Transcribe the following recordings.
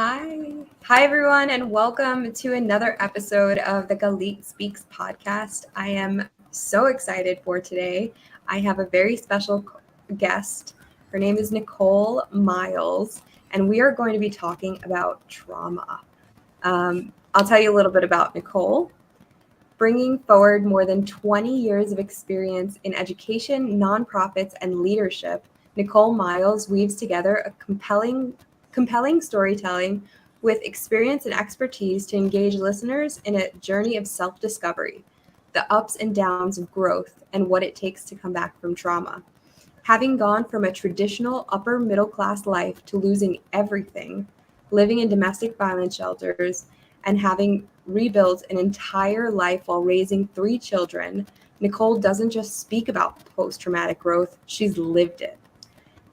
Hi. Hi, everyone, and welcome to another episode of the Galit Speaks podcast. I am so excited for today. I have a very special guest. Her name is Nichole Myles, and we are going to be talking about trauma. I'll tell you a little bit about Nichole. Bringing forward more than 20 years of experience in education, nonprofits, and leadership, Nichole Myles weaves together a compelling storytelling with experience and expertise to engage listeners in a journey of self-discovery, the ups and downs of growth, and what it takes to come back from trauma. Having gone from a traditional upper middle class life to losing everything, living in domestic violence shelters, and having rebuilt an entire life while raising three children, Nichole doesn't just speak about post traumatic growth, she's lived it.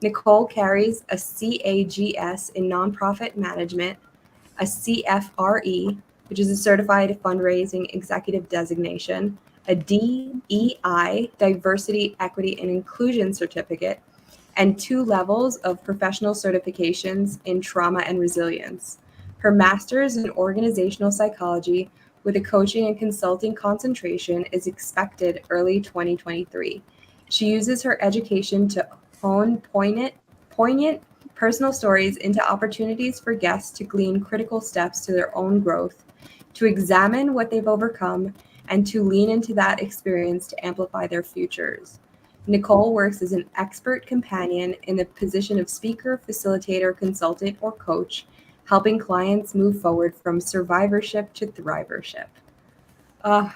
Nichole carries a CAGS in nonprofit management, a CFRE, which is a certified fundraising executive designation, a DEI, diversity, equity, and inclusion certificate, and 2 levels of professional certifications in trauma and resilience. Her master's in organizational psychology with a coaching and consulting concentration is expected early 2023. She uses her education to hone poignant personal stories into opportunities for guests to glean critical steps to their own growth, to examine what they've overcome, and to lean into that experience to amplify their futures. Nichole works as an expert companion in the position of speaker, facilitator, consultant, or coach, helping clients move forward from survivorship to thrivership. Uh,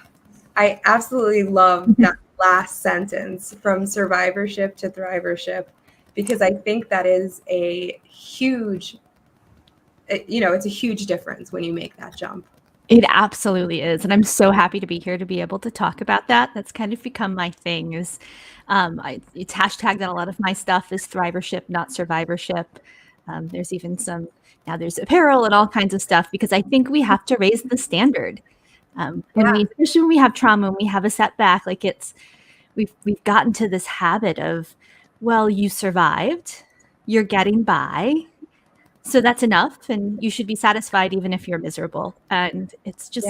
I absolutely love that last sentence, from survivorship to thrivership, because I think that is a huge, it's a huge difference when you make that jump. It absolutely is. And I'm so happy to be here to be able to talk about that. That's kind of become my thing it's hashtagged on a lot of my stuff is thrivership, not survivorship. There's even now there's apparel and all kinds of stuff, because I think we have to raise the standard. Especially when we have trauma, when we have a setback, like we've gotten to this habit of, well, you survived, you're getting by, so that's enough, and you should be satisfied even if you're miserable. And it's just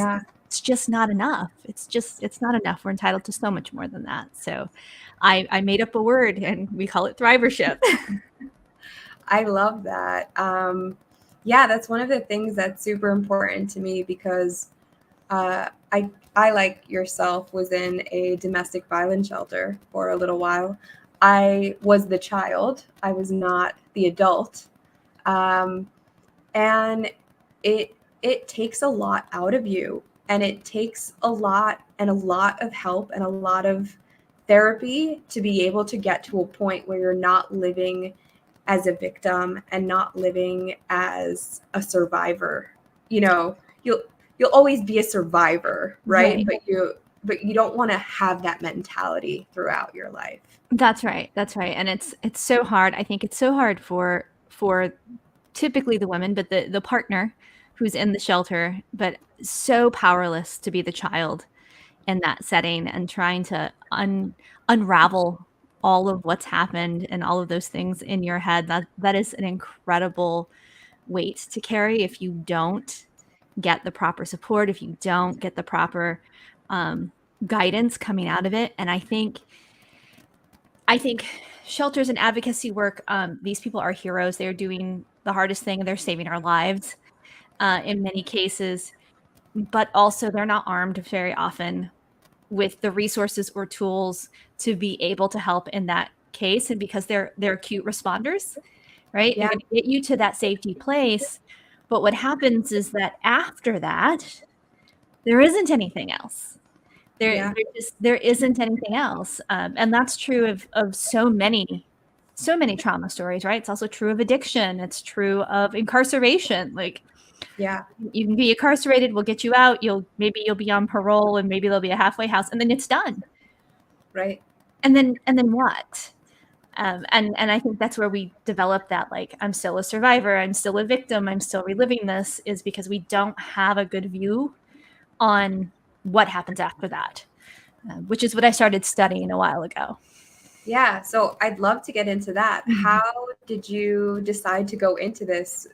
not enough. It's not enough. We're entitled to so much more than that. So I made up a word, and we call it thrivership. I love that. That's one of the things that's super important to me, because I, like yourself, was in a domestic violence shelter for a little while. I was the child. I was not the adult. And it takes a lot out of you, and it takes a lot of help and a lot of therapy to be able to get to a point where you're not living as a victim and not living as a survivor. You'll always be a survivor, right? But you don't want to have that mentality throughout your life. That's right. And it's so hard. I think it's so hard for typically the women, but the partner who's in the shelter, but so powerless to be the child in that setting, and trying to unravel all of what's happened and all of those things in your head. That is an incredible weight to carry if you don't get the proper support, if you don't get the proper guidance coming out of it. And I think shelters and advocacy work, these people are heroes. They're doing the hardest thing. They're saving our lives in many cases, but also they're not armed very often with the resources or tools to be able to help in that case. And because they're acute responders, right? Yeah. They're going to get you to that safety place. But what happens is that after that, there isn't anything else. There isn't anything else. And that's true of so many trauma stories, right? It's also true of addiction. It's true of incarceration. You can be incarcerated, we'll get you out. Maybe you'll be on parole, and maybe there'll be a halfway house, and then it's done. Right. And then what? And I think that's where we develop that, like, I'm still a survivor, I'm still a victim, I'm still reliving this, is because we don't have a good view on what happens after that, which is what I started studying a while ago. Yeah, so I'd love to get into that. Mm-hmm. How did you decide to go into this,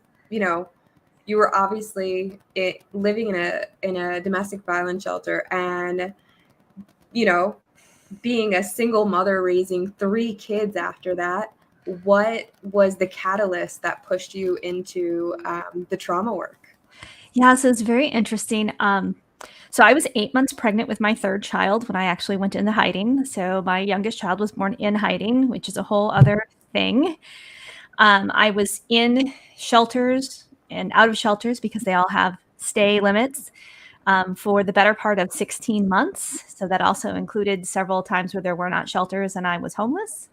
you were obviously living in a domestic violence shelter, and being a single mother raising 3 kids after that. What was the catalyst that pushed you into the trauma work? Yeah, so it's very interesting. So I was 8 months pregnant with my 3rd child when I actually went into hiding. So my youngest child was born in hiding, which is a whole other thing. I was in shelters and out of shelters because they all have stay limits for the better part of 16 months. So that also included several times where there were not shelters and I was homeless.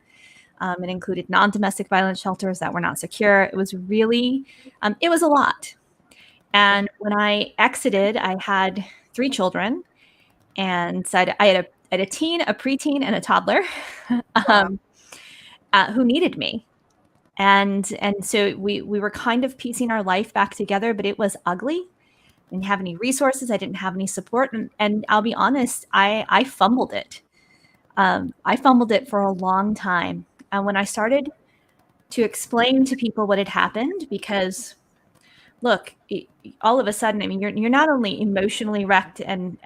It included non-domestic violence shelters that were not secure. It was really, it was a lot. And when I exited, I had 3 children, and so I had a teen, a preteen, and a toddler Wow. Who needed me. And so we were kind of piecing our life back together, but it was ugly. I didn't have any resources. I didn't have any support. And I'll be honest, I fumbled it. I fumbled it for a long time. And when I started to explain to people what had happened, because look, all of a sudden, I mean, you're not only emotionally wrecked and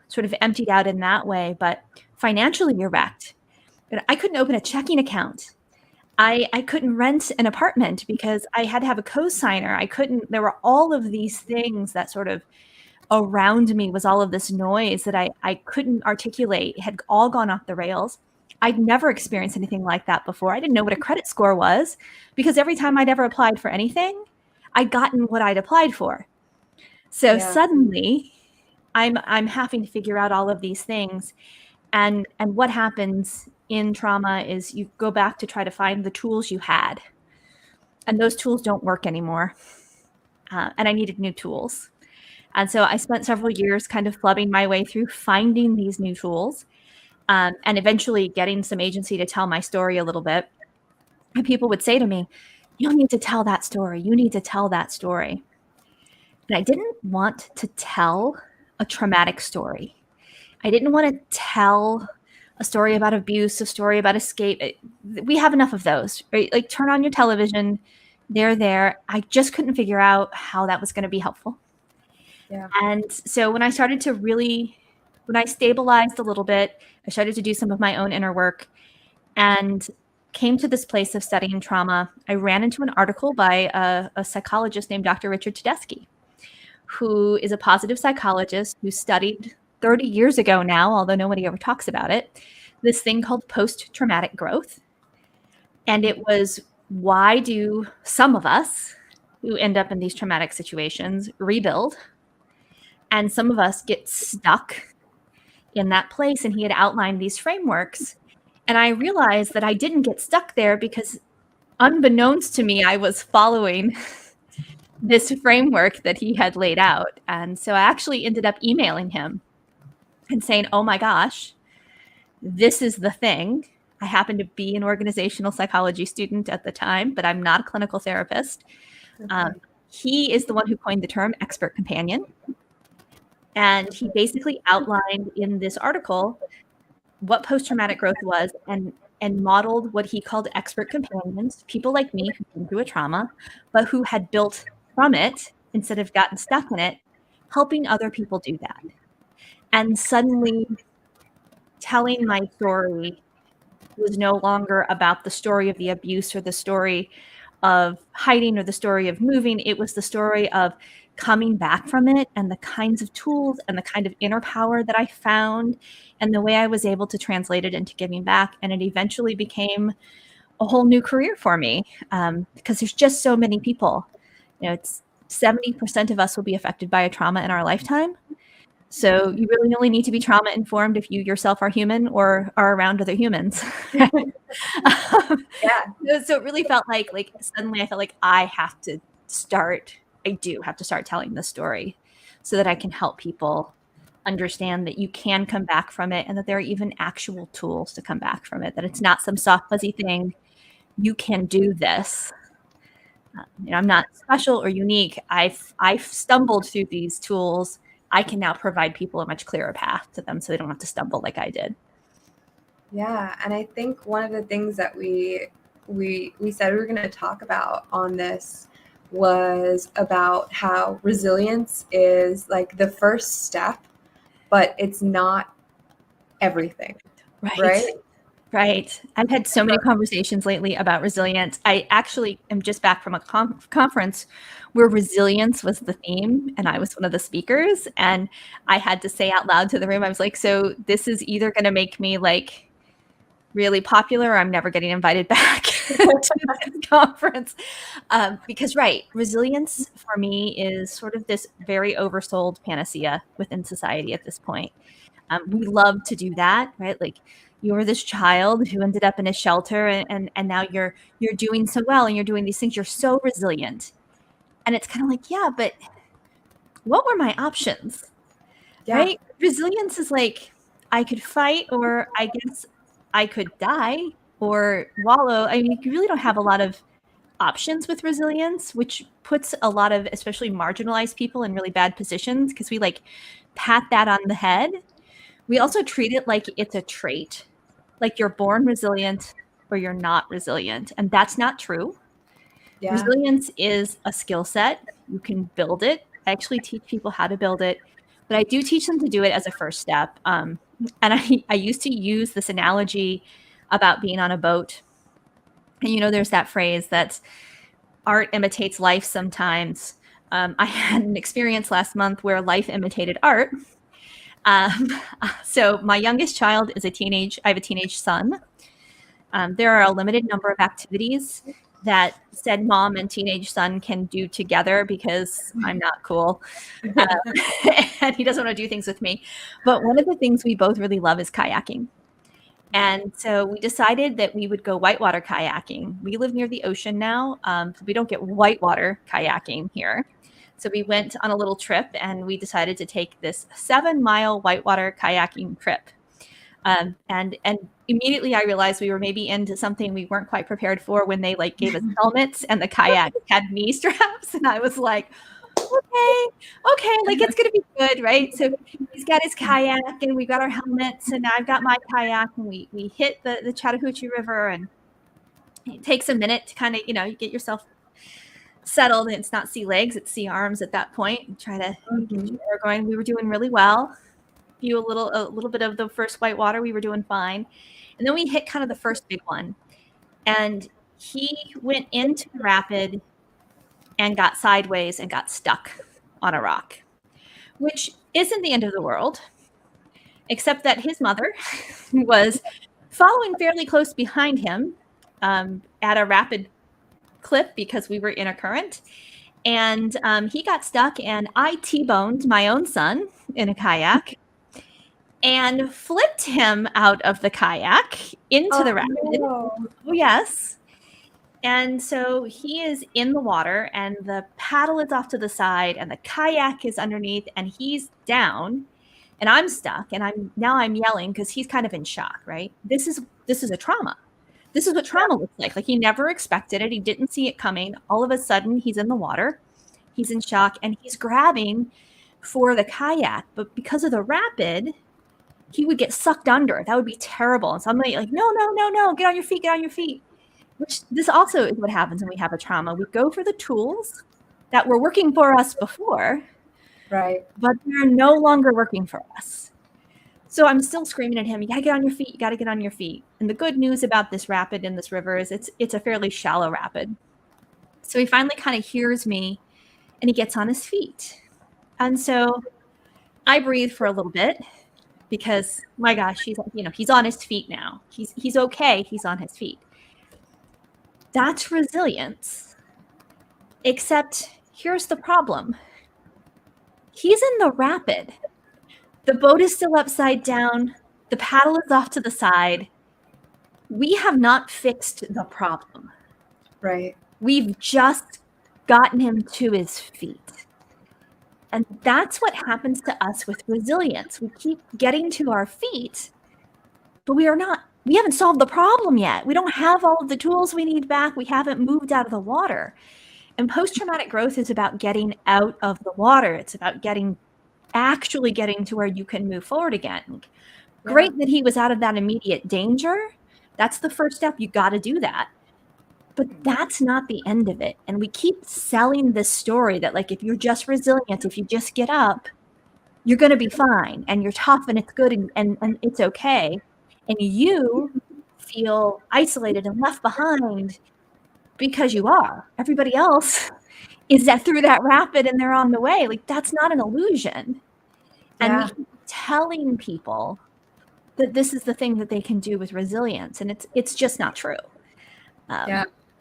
sort of emptied out in that way, but financially you're wrecked. I couldn't open a checking account. I couldn't rent an apartment because I had to have a co-signer. There were all of these things that sort of around me was all of this noise that I couldn't articulate. It had all gone off the rails. I'd never experienced anything like that before. I didn't know what a credit score was because every time I'd ever applied for anything, I'd gotten what I'd applied for. So suddenly I'm having to figure out all of these things. And what happens in trauma is you go back to try to find the tools you had. And those tools don't work anymore. And I needed new tools. And so I spent several years kind of flubbing my way through finding these new tools and eventually getting some agency to tell my story a little bit. And people would say to me, "You need to tell that story. You need to tell that story." And I didn't want to tell a traumatic story. I didn't want to tell a story about abuse, a story about escape. We have enough of those, right? Like, turn on your television, they're there. I just couldn't figure out how that was going to be helpful. Yeah. And so when I stabilized a little bit, I started to do some of my own inner work and came to this place of studying trauma. I ran into an article by a psychologist named Dr. Richard Tedeschi, who is a positive psychologist who studied 30 years ago now, although nobody ever talks about it, this thing called post-traumatic growth. And it was, why do some of us who end up in these traumatic situations rebuild? And some of us get stuck in that place. And he had outlined these frameworks. And I realized that I didn't get stuck there because unbeknownst to me, I was following this framework that he had laid out. And so I actually ended up emailing him and saying, "Oh my gosh, this is the thing." I happened to be an organizational psychology student at the time, but I'm not a clinical therapist. He is the one who coined the term expert companion. And he basically outlined in this article what post-traumatic growth was and modeled what he called expert companions, people like me who've been through a trauma, but who had built from it instead of gotten stuck in it, helping other people do that. And suddenly telling my story was no longer about the story of the abuse or the story of hiding or the story of moving. It was the story of coming back from it and the kinds of tools and the kind of inner power that I found and the way I was able to translate it into giving back. And it eventually became a whole new career for me because there's just so many people. It's 70% of us will be affected by a trauma in our lifetime. So you really only need to be trauma informed if you yourself are human or are around other humans. Yeah. So it really felt like suddenly I felt like I do have to start telling the story so that I can help people understand that you can come back from it and that there are even actual tools to come back from it, that it's not some soft, fuzzy thing. You can do this. I'm not special or unique. I've stumbled through these tools. I can now provide people a much clearer path to them so they don't have to stumble like I did. Yeah. And I think one of the things that we said we were going to talk about on this was about how resilience is like the first step, but it's not everything, right? Right. I've had so many conversations lately about resilience. I actually am just back from a conference where resilience was the theme, and I was one of the speakers. And I had to say out loud to the room, I was like, so this is either going to make me like really popular or I'm never getting invited back to this conference. Because, right, resilience for me is sort of this very oversold panacea within society at this point. We love to do that, right? Like you were this child who ended up in a shelter and now you're doing so well and you're doing these things. You're so resilient. And it's kind of like, yeah, but what were my options? Yeah. Right? Resilience is like I could fight or I guess I could die or wallow. I mean, you really don't have a lot of options with resilience, which puts a lot of especially marginalized people in really bad positions because we like pat that on the head. We also treat it like it's a trait, like you're born resilient or you're not resilient. And that's not true. Yeah. Resilience is a skill set. You can build it. I actually teach people how to build it, but I do teach them to do it as a first step. And I used to use this analogy about being on a boat. And you know, there's that phrase that art imitates life sometimes. I had an experience last month where life imitated art. Um, so my youngest child is I have a teenage son. There are a limited number of activities that said mom and teenage son can do together because I'm not cool. And he doesn't want to do things with me. But one of the things we both really love is kayaking. And so we decided that we would go whitewater kayaking. We live near the ocean now, so we don't get whitewater kayaking here. So we went on a little trip and we decided to take this 7-mile whitewater kayaking trip. And immediately I realized we were maybe into something we weren't quite prepared for when they like gave us helmets and the kayak had knee straps. And I was like, okay, like it's gonna be good, right? So he's got his kayak and we got our helmets and I've got my kayak and we hit the Chattahoochee River and it takes a minute to kind of, you get yourself settled. And it's not sea legs, it's sea arms at that point. And try to get your air going. We were doing really well. A little bit of the first whitewater, we were doing fine. And then we hit kind of the first big one. And he went into the rapid and got sideways and got stuck on a rock, which isn't the end of the world, except that his mother was following fairly close behind him at a rapid clip because we were in a current. And he got stuck, and I T-boned my own son in a kayak and flipped him out of the kayak into the rapid. No. Oh, yes. And so he is in the water and the paddle is off to the side and the kayak is underneath and he's down and I'm stuck and I'm yelling because he's kind of in shock, right? This is a trauma. This is what trauma looks like. Like he never expected it. He didn't see it coming. All of a sudden he's in the water. He's in shock and he's grabbing for the kayak. But because of the rapid, he would get sucked under. That would be terrible. And so I'm like, no, get on your feet. Which this also is what happens when we have a trauma. We go for the tools that were working for us before, right? But they're no longer working for us. So I'm still screaming at him, you gotta get on your feet, you gotta get on your feet. And the good news about this rapid in this river is it's a fairly shallow rapid. So he finally kind of hears me and he gets on his feet. And so I breathe for a little bit because my gosh, he's on his feet now. He's okay, he's on his feet. That's resilience. Except here's the problem. He's in the rapid. The boat is still upside down. The paddle is off to the side. We have not fixed the problem. Right. We've just gotten him to his feet. And that's what happens to us with resilience. We keep getting to our feet, but we haven't solved the problem yet. We don't have all of the tools we need back. We haven't moved out of the water. And post-traumatic growth is about getting out of the water. It's about actually getting to where you can move forward again. Yeah. Great that he was out of that immediate danger. That's the first step. You got to do that. But that's not the end of it. And we keep selling this story that, like, if you're just resilient, if you just get up, you're going to be fine and you're tough and it's good and it's okay. And you feel isolated and left behind because you are. Everybody else is that through that rapid and they're on the way. Like, that's not an illusion. And we keep telling people that this is the thing that they can do with resilience, and it's just not true.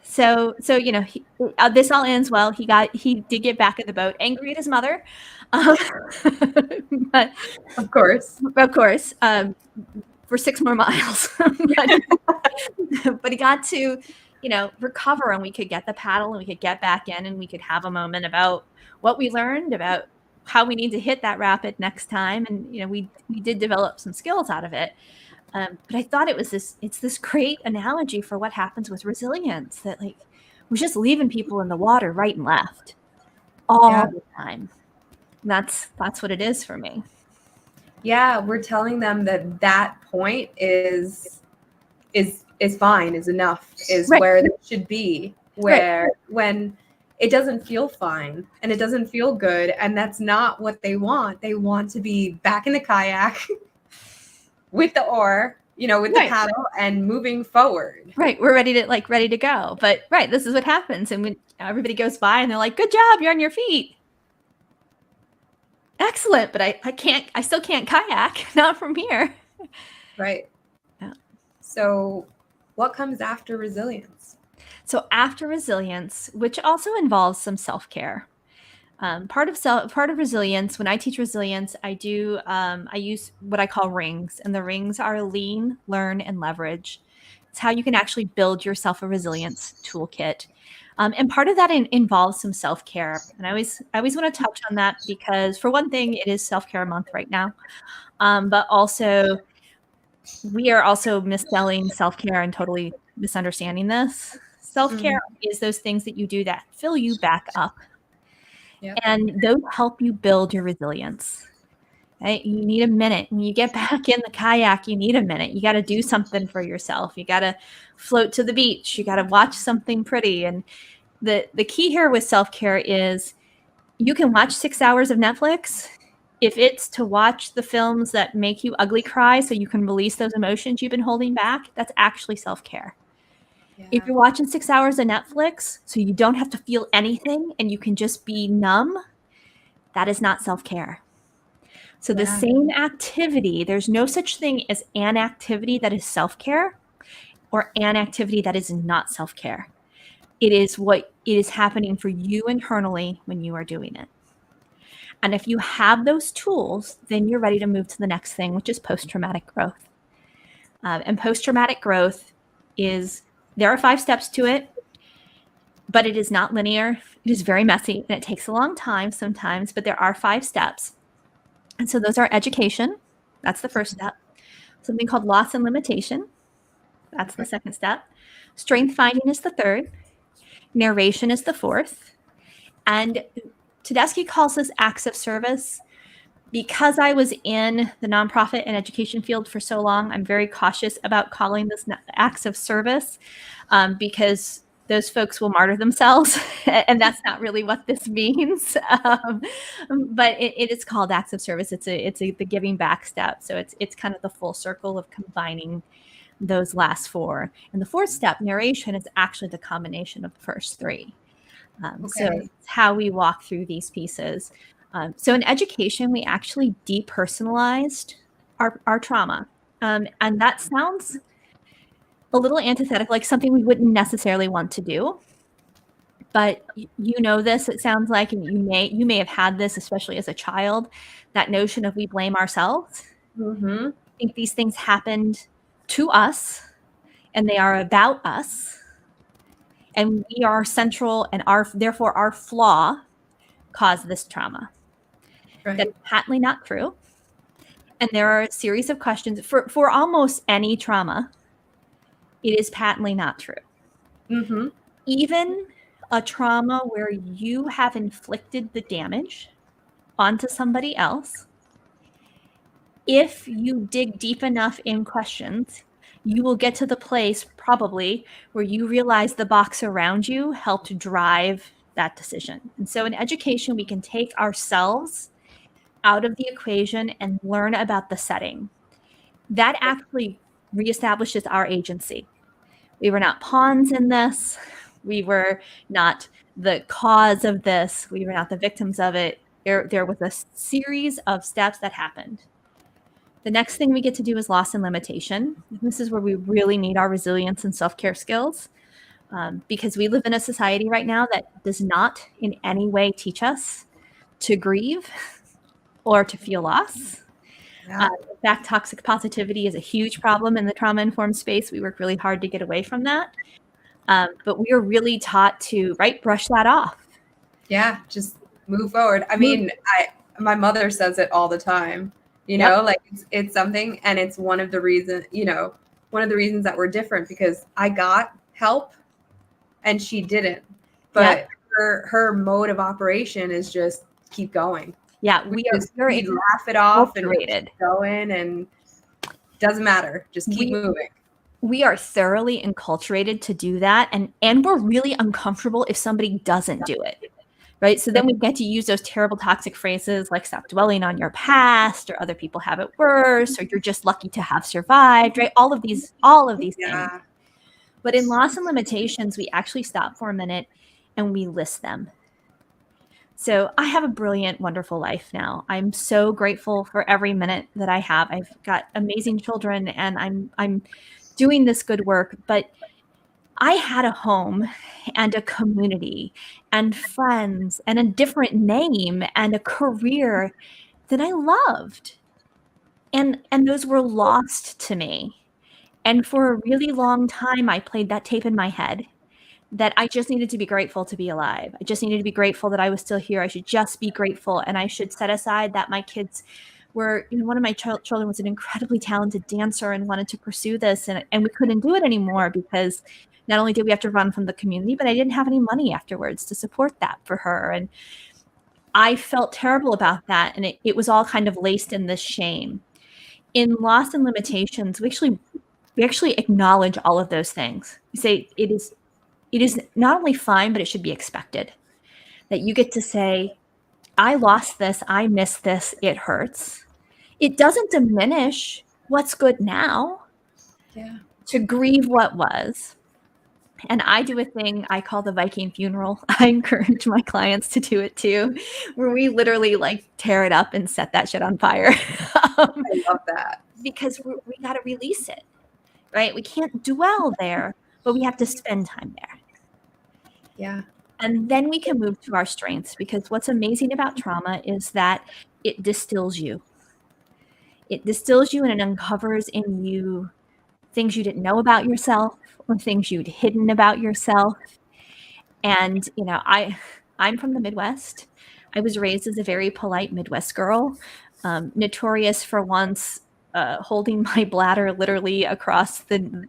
So you know, this all ends well. He did get back in the boat, angry at his mother, but of course, for 6 more miles. But he got to, you know, recover, and we could get the paddle, and we could get back in, and we could have a moment about what we learned about how we need to hit that rapid next time, and you know, we did develop some skills out of it. But I thought it's this great analogy for what happens with resilience, that like we're just leaving people in the water right and left all the time. And that's what it is for me. Yeah, we're telling them that point is fine, is enough, is where they should be, where when it doesn't feel fine and it doesn't feel good, and that's not what they want. They want to be back in the kayak with the oar, you know, with the paddle and moving forward. Right. We're ready to go. But this is what happens. And when everybody goes by and they're like, good job, you're on your feet. Excellent. But I still can't kayak, not from here. Right. Yeah. So what comes after resilience? So after resilience, which also involves some self-care. Part of resilience, when I teach resilience, I use what I call rings, and the rings are lean, learn, and leverage. It's how you can actually build yourself a resilience toolkit. And part of that involves some self-care. And I always want to touch on that because, for one thing, it is self-care month right now. But also, we are also misselling self-care and totally misunderstanding this. Self-care is those things that you do that fill you back up. Yep. And those help you build your resilience. Right? You need a minute. When you get back in the kayak, you need a minute. You got to do something for yourself. You got to float to the beach. You got to watch something pretty. And the key here with self-care is you can watch 6 hours of Netflix. If it's to watch the films that make you ugly cry so you can release those emotions you've been holding back, that's actually self-care. Yeah. If you're watching 6 hours of Netflix so you don't have to feel anything and you can just be numb, that is not self-care. So the same activity, there's no such thing as an activity that is self-care or an activity that is not self-care. It is what is happening for you internally when you are doing it. And if you have those tools, then you're ready to move to the next thing, which is post-traumatic growth. And post-traumatic growth there are 5 steps to it, but it is not linear. It is very messy, and it takes a long time sometimes, but there are 5 steps. And so those are education. That's the first step. Something called loss and limitation. That's the second step. Strength finding is the third. Narration is the fourth. And Tedeschi calls this acts of service. Because I was in the nonprofit and education field for so long, I'm very cautious about calling this acts of service because those folks will martyr themselves, and that's not really what this means. But it is called acts of service. It's the giving back step. So it's kind of the full circle of combining those last 4. And the fourth step, narration, is actually the combination of the first 3. So it's how we walk through these pieces. So in education, we actually depersonalized our trauma. And that sounds a little antithetical, like something we wouldn't necessarily want to do. But you know this, it sounds like, and you may have had this, especially as a child, that notion of we blame ourselves. Mm-hmm. I think these things happened to us, and they are about us. And we are central, and therefore our flaw caused this trauma. Right. That's patently not true. And there are a series of questions for almost any trauma. It is patently not true. Mm-hmm. Even a trauma where you have inflicted the damage onto somebody else, if you dig deep enough in questions, you will get to the place probably where you realize the box around you helped drive that decision. And so in education, we can take ourselves out of the equation and learn about the setting. That actually reestablishes our agency. We were not pawns in this. We were not the cause of this. We were not the victims of it. There was a series of steps that happened. The next thing we get to do is loss and limitation. This is where we really need our resilience and self-care skills, because we live in a society right now that does not in any way teach us to grieve or to feel loss. Yeah. In fact, toxic positivity is a huge problem in the trauma-informed space. We work really hard to get away from that. But we are really taught to, brush that off. Yeah, just move forward. I mean, my mother says it all the time, you know, like it's something, and it's one of the reasons that we're different, because I got help and she didn't. But her mode of operation is just keep going. Yeah, we laugh it off and keep going, and doesn't matter. Just keep moving. We are thoroughly enculturated to do that, and we're really uncomfortable if somebody doesn't do it. Right. So then we get to use those terrible toxic phrases like stop dwelling on your past, or other people have it worse, or you're just lucky to have survived. Right. All of these things. But in loss and limitations, we actually stop for a minute and we list them. So I have a brilliant, wonderful life now. I'm so grateful for every minute that I have. I've got amazing children, and I'm doing this good work, but I had a home and a community and friends and a different name and a career that I loved. And those were lost to me. And for a really long time, I played that tape in my head that I just needed to be grateful to be alive. I just needed to be grateful that I was still here. I should just be grateful. And I should set aside that my kids were, one of my children was an incredibly talented dancer and wanted to pursue this. And we couldn't do it anymore because not only did we have to run from the community, but I didn't have any money afterwards to support that for her. And I felt terrible about that. And it was all kind of laced in this shame. In loss and limitations, we actually acknowledge all of those things. We say it is not only fine, but it should be expected. That you get to say, I lost this, I missed this, it hurts. It doesn't diminish what's good now. Yeah. To grieve what was. And I do a thing I call the Viking funeral. I encourage my clients to do it too, where we literally tear it up and set that shit on fire. I love that. Because we got to release it, right? We can't dwell there, but we have to spend time there. Yeah. And then we can move to our strengths, because what's amazing about trauma is that it distills you. It distills you, and it uncovers in you things you didn't know about yourself, or things you'd hidden about yourself. And, I'm from the Midwest. I was raised as a very polite Midwest girl, notorious for once holding my bladder literally across the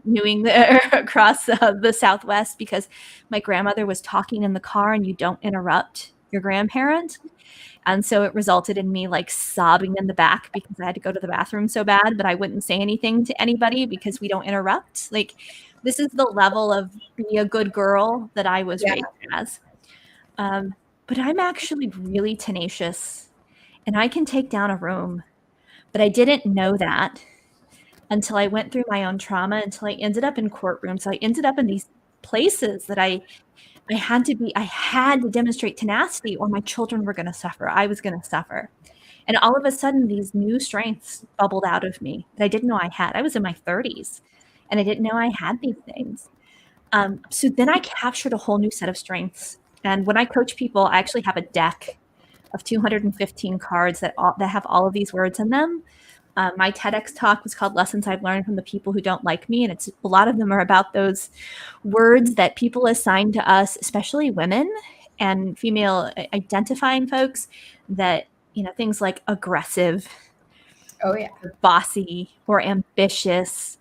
across the Southwest, because my grandmother was talking in the car, and you don't interrupt your grandparent. And so it resulted in me sobbing in the back because I had to go to the bathroom so bad, but I wouldn't say anything to anybody because we don't interrupt. This is the level of be a good girl that I was raised as. But I'm actually really tenacious, and I can take down a room. But I didn't know that until I went through my own trauma, until I ended up in courtrooms. I ended up in these places that I had to demonstrate tenacity, or my children were going to suffer. I was going to suffer. And all of a sudden, these new strengths bubbled out of me that I didn't know I had. I was in my 30s, and I didn't know I had these things. So then I captured a whole new set of strengths. And when I coach people, I actually have a deck of 215 cards that have all of these words in them. My TEDx talk was called Lessons I've Learned from the People Who Don't Like Me. And a lot of them are about those words that people assign to us, especially women and female identifying folks, that, things like aggressive, or bossy, or ambitious.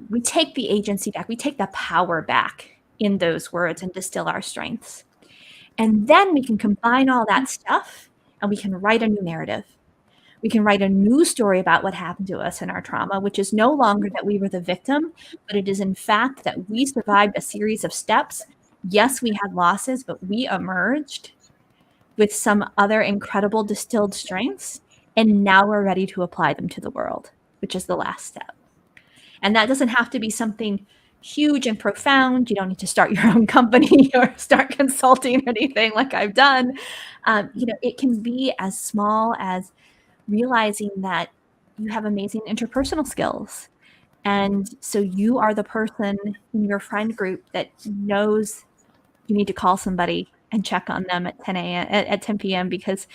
We take the agency back. We take the power back in those words and distill our strengths. And then we can combine all that stuff, and we can write a new narrative. We can write a new story about what happened to us in our trauma, which is no longer that we were the victim, but it is in fact that we survived a series of steps. Yes, we had losses, but we emerged with some other incredible distilled strengths, and now we're ready to apply them to the world, which is the last step. And that doesn't have to be something huge and profound. You don't need to start your own company or start consulting or anything like I've done. It can be as small as realizing that you have amazing interpersonal skills. And so you are the person in your friend group that knows you need to call somebody and check on them at 10 a.m. at 10 p.m. because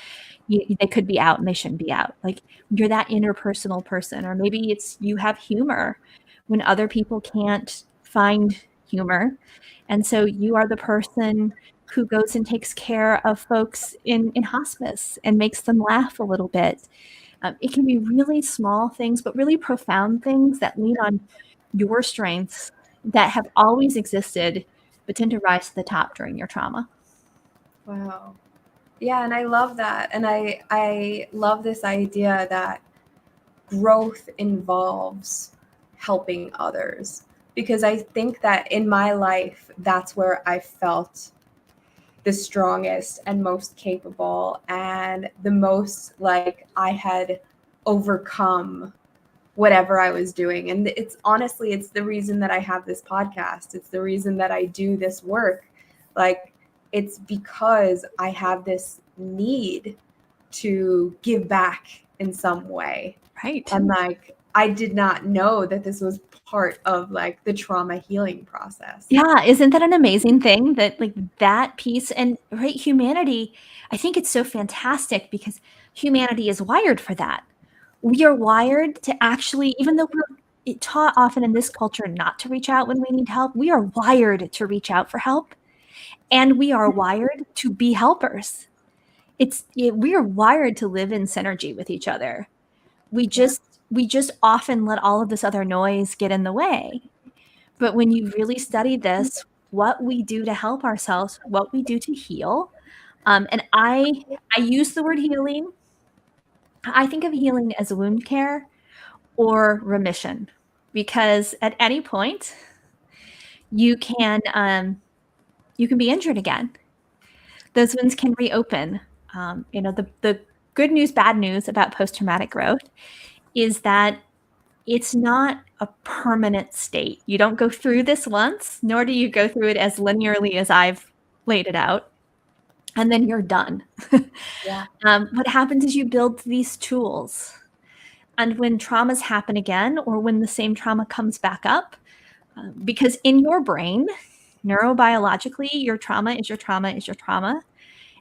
they could be out and they shouldn't be out. Like, you're that interpersonal person. Or maybe it's you have humor when other people can't find humor. And so you are the person who goes and takes care of folks in hospice and makes them laugh a little bit. It can be really small things, but really profound things that lean on your strengths that have always existed, but tend to rise to the top during your trauma. Wow. Yeah, and I love that. And I love this idea that growth involves helping others, because I think that in my life, that's where I felt the strongest and most capable and the most like I had overcome whatever I was doing. And it's honestly, it's the reason that I have this podcast. It's the reason that I do this work. Like, it's because I have this need to give back in some way. Right. And like, I did not know that this was part of like the trauma healing process. Yeah. Isn't that an amazing thing that like that piece and right, humanity, I think it's so fantastic because humanity is wired for that. We are wired to actually, even though we're taught often in this culture not to reach out when we need help, we are wired to reach out for help. And we are wired to be helpers. We are wired to live in synergy with each other. We just often let all of this other noise get in the way. But when you really study this, what we do to help ourselves, what we do to heal, and I use the word healing. I think of healing as wound care or remission, because at any point you can be injured again. Those wounds can reopen. The good news, bad news about post-traumatic growth is that it's not a permanent state. You don't go through this once, nor do you go through it as linearly as I've laid it out, and then you're done. Yeah. What happens is you build these tools. And when traumas happen again, or when the same trauma comes back up, because in your brain, neurobiologically, your trauma is your trauma is your trauma.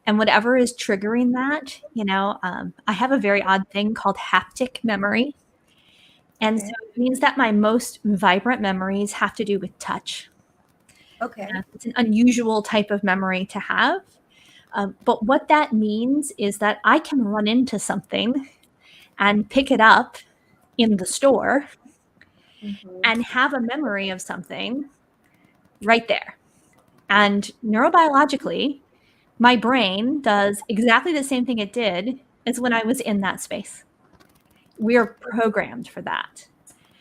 And whatever is triggering that, I have a very odd thing called haptic memory. And so it means that my most vibrant memories have to do with touch. Okay. It's an unusual type of memory to have. But what that means is that I can run into something and pick it up in the store and have a memory of something right there. And neurobiologically, my brain does exactly the same thing it did as when I was in that space. We are programmed for that.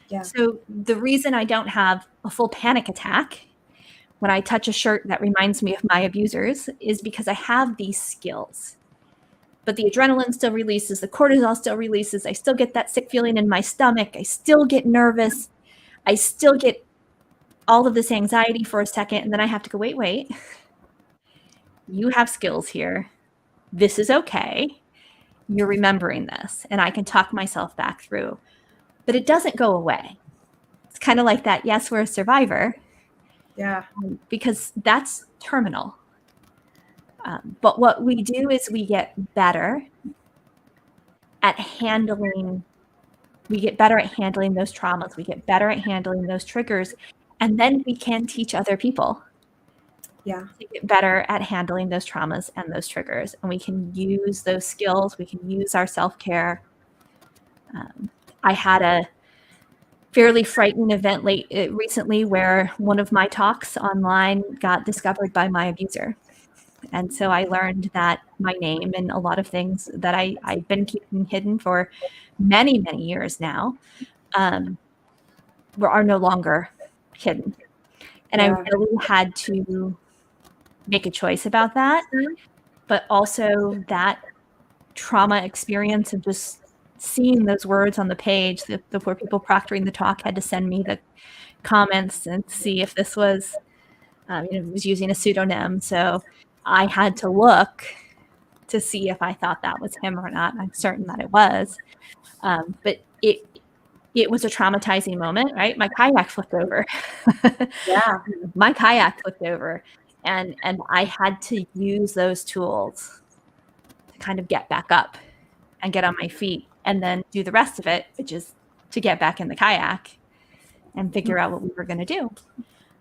Yeah. So the reason I don't have a full panic attack when I touch a shirt that reminds me of my abusers is because I have these skills. But the adrenaline still releases, the cortisol still releases, I still get that sick feeling in my stomach, I still get nervous, I still get all of this anxiety for a second, and then I have to go, wait. You have skills here. This is okay. You're remembering this, and I can talk myself back through. But it doesn't go away. It's kind of like that, yes, we're a survivor. Yeah. Because that's terminal. But what we do is we get better at handling those traumas. We get better at handling those triggers. And then we can teach other people to get better at handling those traumas and those triggers. And we can use those skills. We can use our self-care. I had a fairly frightening event recently where one of my talks online got discovered by my abuser. And so I learned that my name and a lot of things that I've been keeping hidden for many, many years now are no longer hidden. And I Yeah. really had to make a choice about that. But also that trauma experience of just seeing those words on the page, the poor people proctoring the talk had to send me the comments and see if this was, it was using a pseudonym. So I had to look to see if I thought that was him or not. I'm certain that it was. But it was a traumatizing moment, right? My kayak flipped over. Yeah. My kayak flipped over. And I had to use those tools to kind of get back up and get on my feet and then do the rest of it, which is to get back in the kayak and figure out what we were going to do.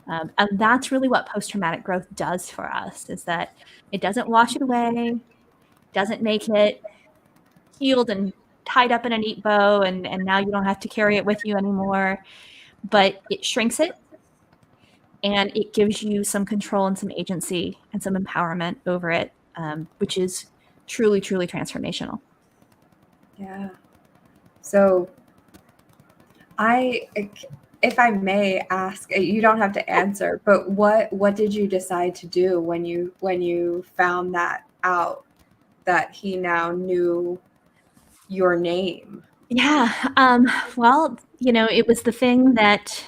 And that's really what post-traumatic growth does for us, is that it doesn't wash it away, doesn't make it healed and tied up in a neat bow, and now you don't have to carry it with you anymore, but it shrinks it, and it gives you some control and some agency and some empowerment over it, which is truly, truly transformational. Yeah. So if I may ask, you don't have to answer, but what did you decide to do when you found that out, that he now knew your name? Yeah. Well, it was the thing that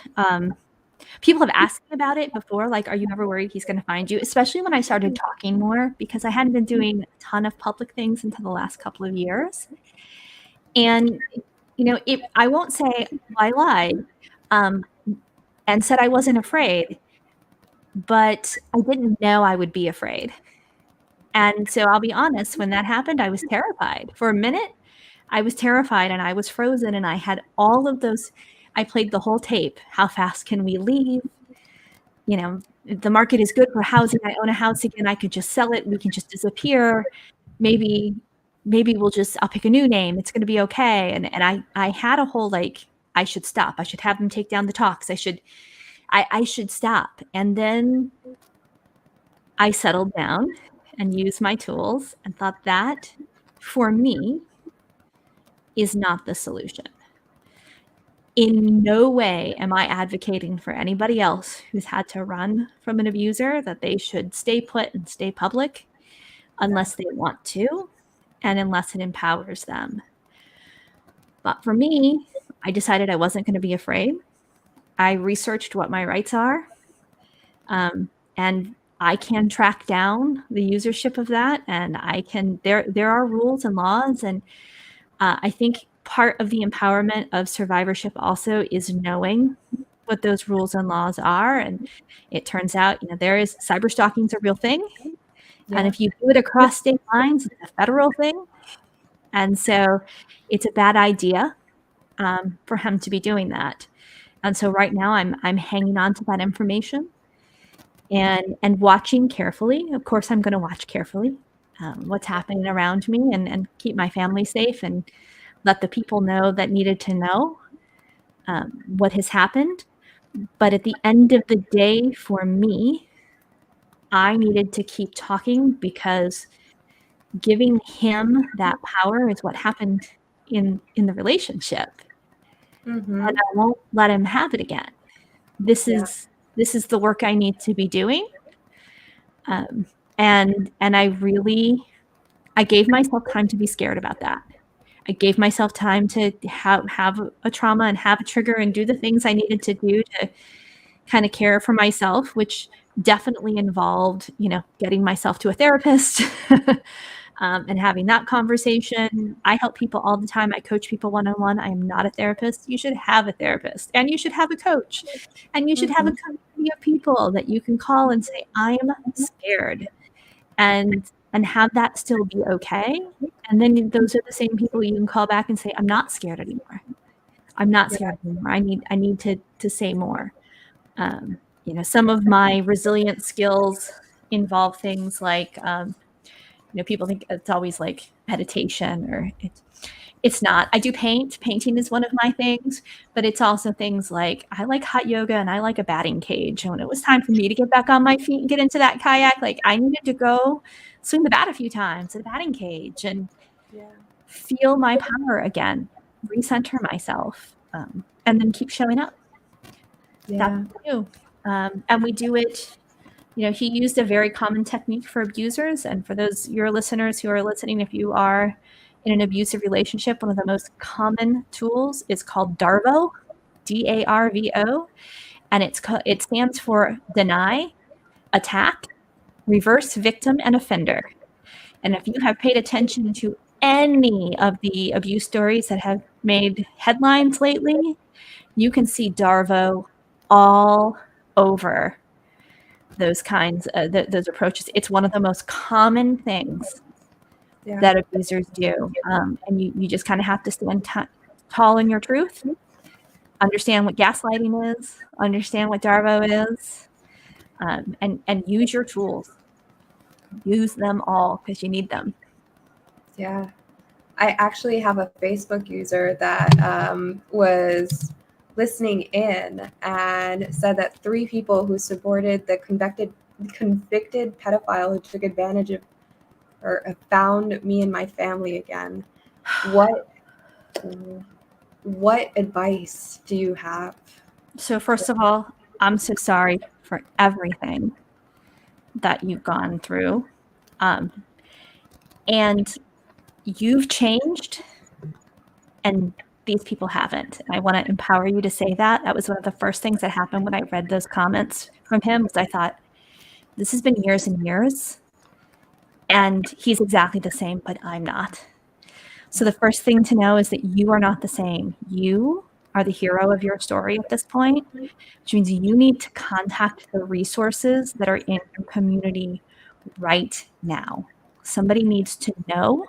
people have asked me about it before. Like, are you ever worried he's going to find you? Especially when I started talking more, because I hadn't been doing a ton of public things until the last couple of years. And, I won't say I lied and said I wasn't afraid, but I didn't know I would be afraid. And so I'll be honest, when that happened, I was terrified. For a minute, I was terrified and I was frozen, and I had all of those. I played the whole tape. How fast can we leave? The market is good for housing. I own a house again. I could just sell it. We can just disappear. Maybe I'll pick a new name. It's going to be okay. And I had a whole, I should stop. I should have them take down the talks. I should stop. And then I settled down and used my tools and thought that, for me, is not the solution. In no way am I advocating for anybody else who's had to run from an abuser that they should stay put and stay public unless they want to and unless it empowers them. But for me, I decided I wasn't going to be afraid. I researched what my rights are, and I can track down the usership of that, and there are rules and laws, and I think part of the empowerment of survivorship also is knowing what those rules and laws are. And it turns out, cyber stalking is a real thing. Yeah. And if you do it across state lines, it's a federal thing. And so it's a bad idea for him to be doing that. And so right now I'm hanging on to that information and watching carefully. Of course, I'm going to watch carefully what's happening around me and keep my family safe and let the people know that needed to know what has happened. But at the end of the day, for me, I needed to keep talking, because giving him that power is what happened in the relationship. Mm-hmm. And I won't let him have it again. This is the work I need to be doing. And I gave myself time to be scared about that. I gave myself time to have a trauma and have a trigger and do the things I needed to do to kind of care for myself, which definitely involved, getting myself to a therapist and having that conversation. I help people all the time. I coach people one-on-one. I am not a therapist. You should have a therapist, and you should have a coach, and you should have a community of people that you can call and say, I'm scared, and have that still be okay. And then those are the same people you can call back and say, I'm not scared anymore. I'm not scared anymore. I need to say more. Some of my resilient skills involve things like, people think it's always like meditation, or It's not. I do paint. Painting is one of my things, but it's also things like I like hot yoga and I like a batting cage. And when it was time for me to get back on my feet and get into that kayak, like I needed to go swing the bat a few times at a batting cage and feel my power again, recenter myself, and then keep showing up. That's what we do. And we do it. He used a very common technique for abusers. And for those your listeners who are listening, if you are in an abusive relationship, one of the most common tools is called DARVO, DARVO, and it stands for deny, attack, reverse victim, and offender. And if you have paid attention to any of the abuse stories that have made headlines lately, you can see DARVO all over those kinds of those approaches. It's one of the most common things that abusers do. And you just kind of have to stand tall in your truth, understand what gaslighting is, understand what DARVO is, and use your tools. Use them all because you need them. Yeah. I actually have a Facebook user that was listening in and said that 3 people who supported the convicted pedophile who took advantage of or found me and my family again. What advice do you have? So first of all, I'm so sorry for everything that you've gone through. And you've changed and these people haven't. And I want to empower you to say that. That was one of the first things that happened when I read those comments from him was I thought, this has been years and years. And he's exactly the same, but I'm not. So the first thing to know is that you are not the same. You are the hero of your story at this point, which means you need to contact the resources that are in your community right now. Somebody needs to know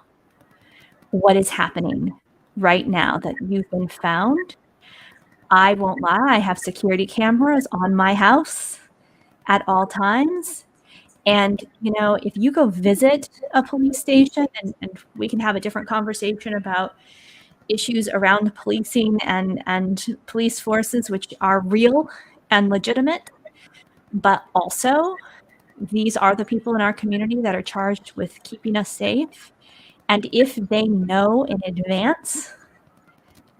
what is happening right now that you've been found. I won't lie, I have security cameras on my house at all times. And, if you go visit a police station, and we can have a different conversation about issues around policing and police forces, which are real and legitimate, but also these are the people in our community that are charged with keeping us safe. And if they know in advance,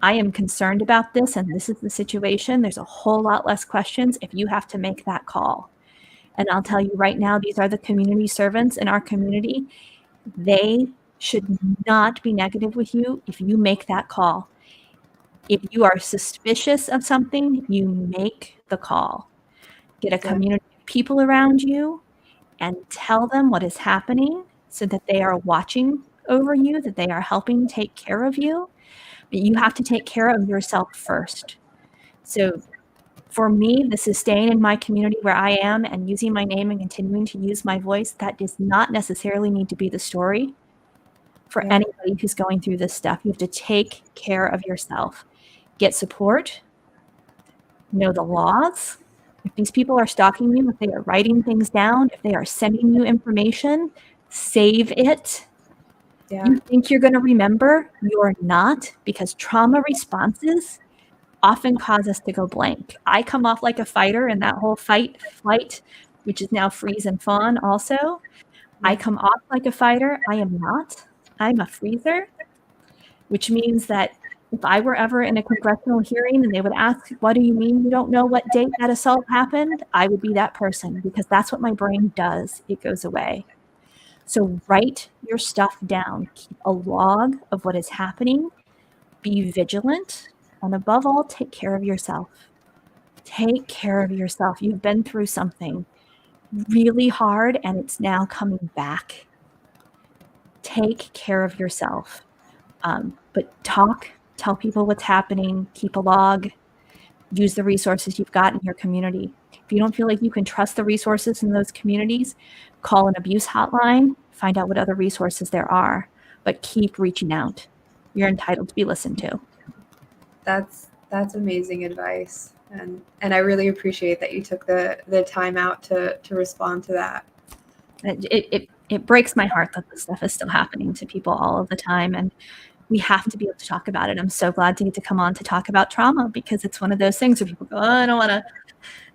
I am concerned about this and this is the situation, there's a whole lot less questions if you have to make that call. And I'll tell you right now, these are the community servants in our community. They should not be negative with you if you make that call. If you are suspicious of something, you make the call. Get a community of people around you and tell them what is happening so that they are watching over you, that they are helping take care of you. But you have to take care of yourself first. So for me, this is staying in my community where I am and using my name and continuing to use my voice. That does not necessarily need to be the story for anybody who's going through this stuff. You have to take care of yourself. Get support. Know the laws. If these people are stalking you, if they are writing things down, if they are sending you information, save it. You think you're going to remember? You're not, because trauma responses often cause us to go blank. I come off like a fighter in that whole fight, flight, which is now freeze and fawn also. I come off like a fighter. I am not. I'm a freezer, which means that if I were ever in a congressional hearing and they would ask, what do you mean you don't know what date that assault happened? I would be that person because that's what my brain does. It goes away. So write your stuff down. Keep a log of what is happening. Be vigilant. And above all, take care of yourself. Take care of yourself. You've been through something really hard and it's now coming back. Take care of yourself. But tell people what's happening, keep a log, use the resources you've got in your community. If you don't feel like you can trust the resources in those communities, call an abuse hotline, find out what other resources there are, but keep reaching out. You're entitled to be listened to. That's amazing advice. And I really appreciate that you took the time out to respond to that. It breaks my heart that this stuff is still happening to people all of the time. And we have to be able to talk about it. I'm so glad to get to come on to talk about trauma, because it's one of those things where people go, oh,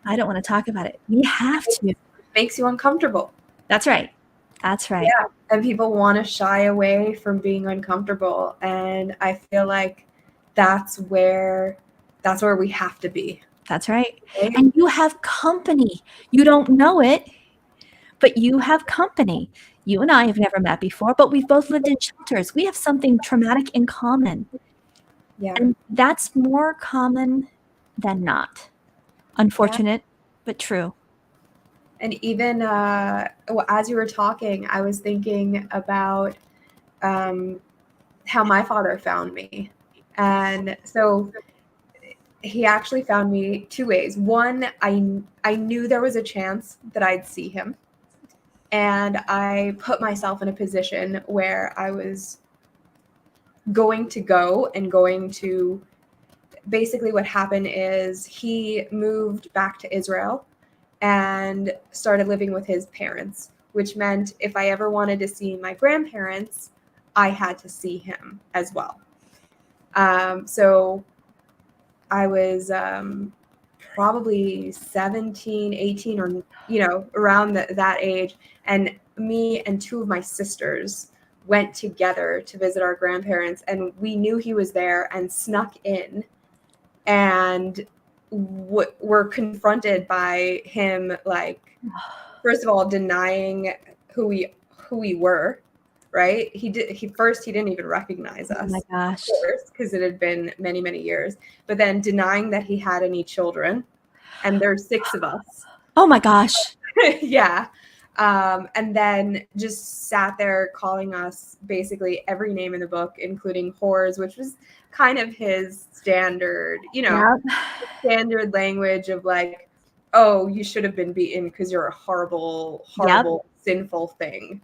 I don't want to talk about it. We have to. It makes you uncomfortable. That's right. That's right. Yeah. And people want to shy away from being uncomfortable. And I feel like that's where we have to be. That's right. And you have company. You don't know it, but you have company. You and I have never met before, but we've both lived in shelters. We have something traumatic in common. Yeah. And that's more common than not. Unfortunate, but true. And even as you were talking, I was thinking about how my father found me. And so he actually found me two ways. One, I knew there was a chance that I'd see him. And I put myself in a position where I was going to go and going to basically what happened is he moved back to Israel and started living with his parents, which meant if I ever wanted to see my grandparents, I had to see him as well. So I was probably 17, 18, or, around that age. And me and two of my sisters went together to visit our grandparents, and we knew he was there and snuck in, and were confronted by him, like, first of all, denying who we were. Right? He didn't even recognize us. Oh my gosh. Because it had been many, many years. But then denying that he had any children, and there's 6 of us. Oh my gosh. Yeah. And then just sat there calling us basically every name in the book, including whores, which was kind of his standard, standard language of like, oh, you should have been beaten because you're a horrible, sinful thing.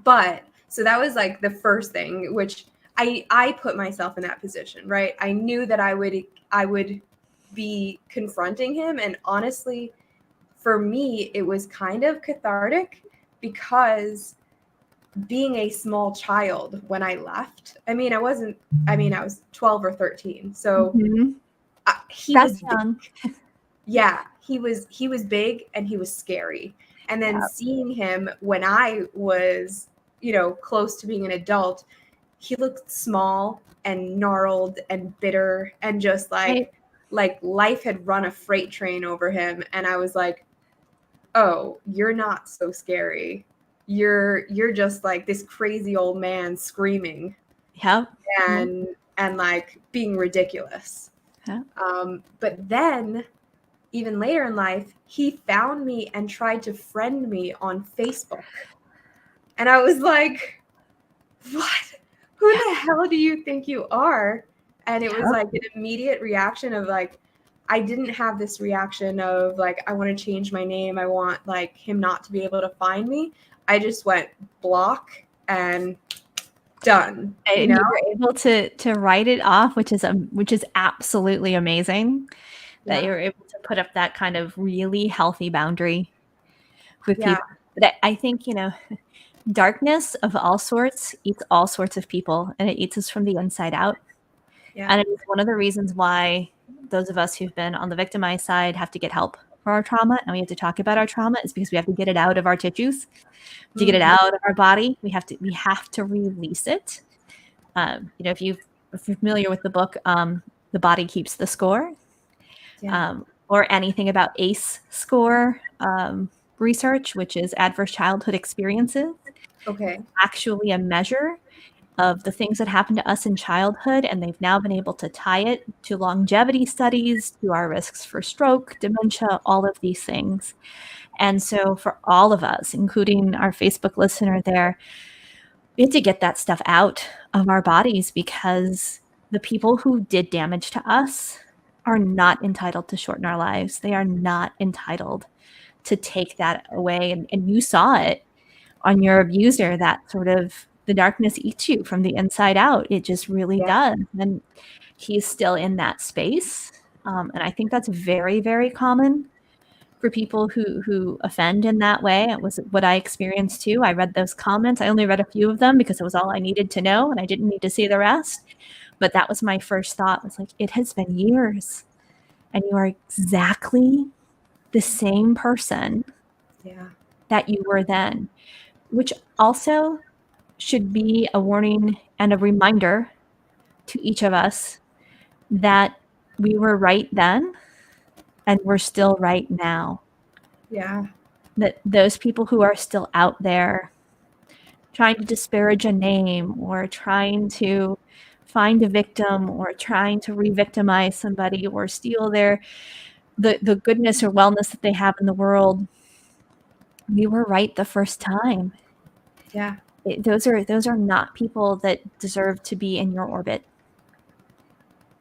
But so that was like the first thing, which I put myself in that position, right? I knew that I would be confronting him. And honestly, for me, it was kind of cathartic, because being a small child when I left, I was 12 or 13. So he was young. Yeah, he was big and he was scary. And then seeing him when I was, close to being an adult, he looked small and gnarled and bitter and just like life had run a freight train over him. And I was like, oh, you're not so scary. You're just like this crazy old man screaming. And like being ridiculous. But then even later in life, he found me and tried to friend me on Facebook. And I was like, what? Who the hell do you think you are? And it was like an immediate reaction of like, I didn't have this reaction of like, I want to change my name. I want like him not to be able to find me. I just went block and done. And you were able to write it off, which is absolutely amazing. That you're able to put up that kind of really healthy boundary with people. But I think, darkness of all sorts eats all sorts of people, and it eats us from the inside out. And it is one of the reasons why those of us who've been on the victimized side have to get help for our trauma, and we have to talk about our trauma, is because we have to get it out of our tissues, to get it out of our body. We have to release it. If you're familiar with the book, The Body Keeps the Score, or anything about ACE score research, which is adverse childhood experiences. Okay. Actually a measure of the things that happened to us in childhood, and they've now been able to tie it to longevity studies, to our risks for stroke, dementia, all of these things. And so for all of us, including our Facebook listener there, we have to get that stuff out of our bodies, because the people who did damage to us are not entitled to shorten our lives. They are not entitled to take that away. And you saw it on your abuser, that sort of, the darkness eats you from the inside out. It just really does. And he's still in that space. And I think that's very, very common for people who offend in that way. It was what I experienced too. I read those comments. I only read a few of them because it was all I needed to know, and I didn't need to see the rest. But that was my first thought, was like, it has been years, and you are exactly the same person that you were then, which also should be a warning and a reminder to each of us that we were right then and we're still right now. Yeah. That those people who are still out there trying to disparage a name or trying to find a victim or trying to re-victimize somebody or steal the goodness or wellness that they have in the world, we were right the first time. Yeah. Those are not people that deserve to be in your orbit.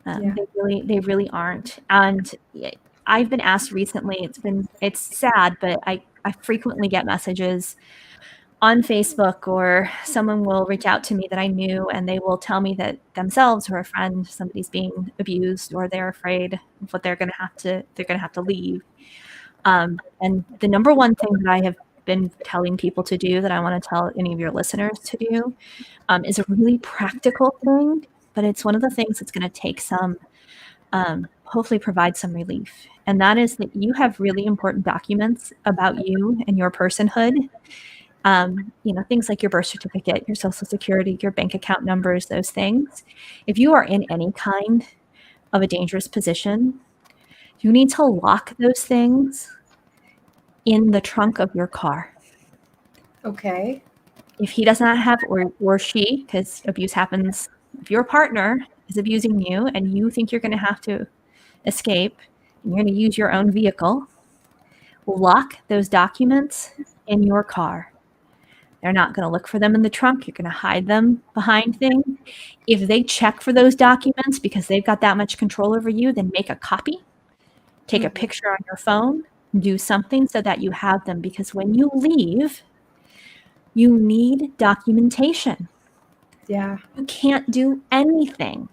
They really aren't. And I've been asked recently, it's sad, but I frequently get messages on Facebook, or someone will reach out to me that I knew, and they will tell me that themselves or a friend, somebody's being abused, or they're afraid of what they're going to have to leave. And the number one thing that I have been telling people to do, that I want to tell any of your listeners to do, is a really practical thing, but it's one of the things that's going to take some, hopefully provide some relief. And that is that you have really important documents about you and your personhood. Things like your birth certificate, your social security, your bank account numbers, those things. If you are in any kind of a dangerous position, you need to lock those things in the trunk of your car. Okay. If he does not have, or she, because abuse happens, if your partner is abusing you and you think you're going to have to escape and you're going to use your own vehicle, lock those documents in your car. They're not going to look for them in the trunk. You're going to hide them behind things. If they check for those documents because they've got that much control over you, then make a copy, take a picture on your phone, do something so that you have them. Because when you leave, you need documentation. Yeah. You can't do anything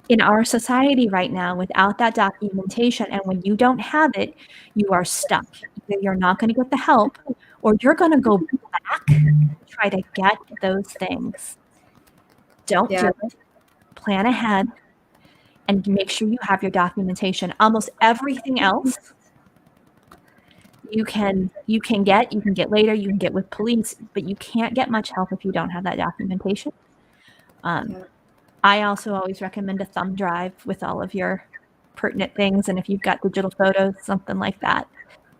in our society right now without that documentation. And when you don't have it, you are stuck. Either you're not going to get the help, or you're going to go back and try to get those things. Don't do it. Plan ahead and make sure you have your documentation. Almost everything else you can get later, you can get with police, but you can't get much help if you don't have that documentation. I also always recommend a thumb drive with all of your pertinent things, and if you've got digital photos, something like that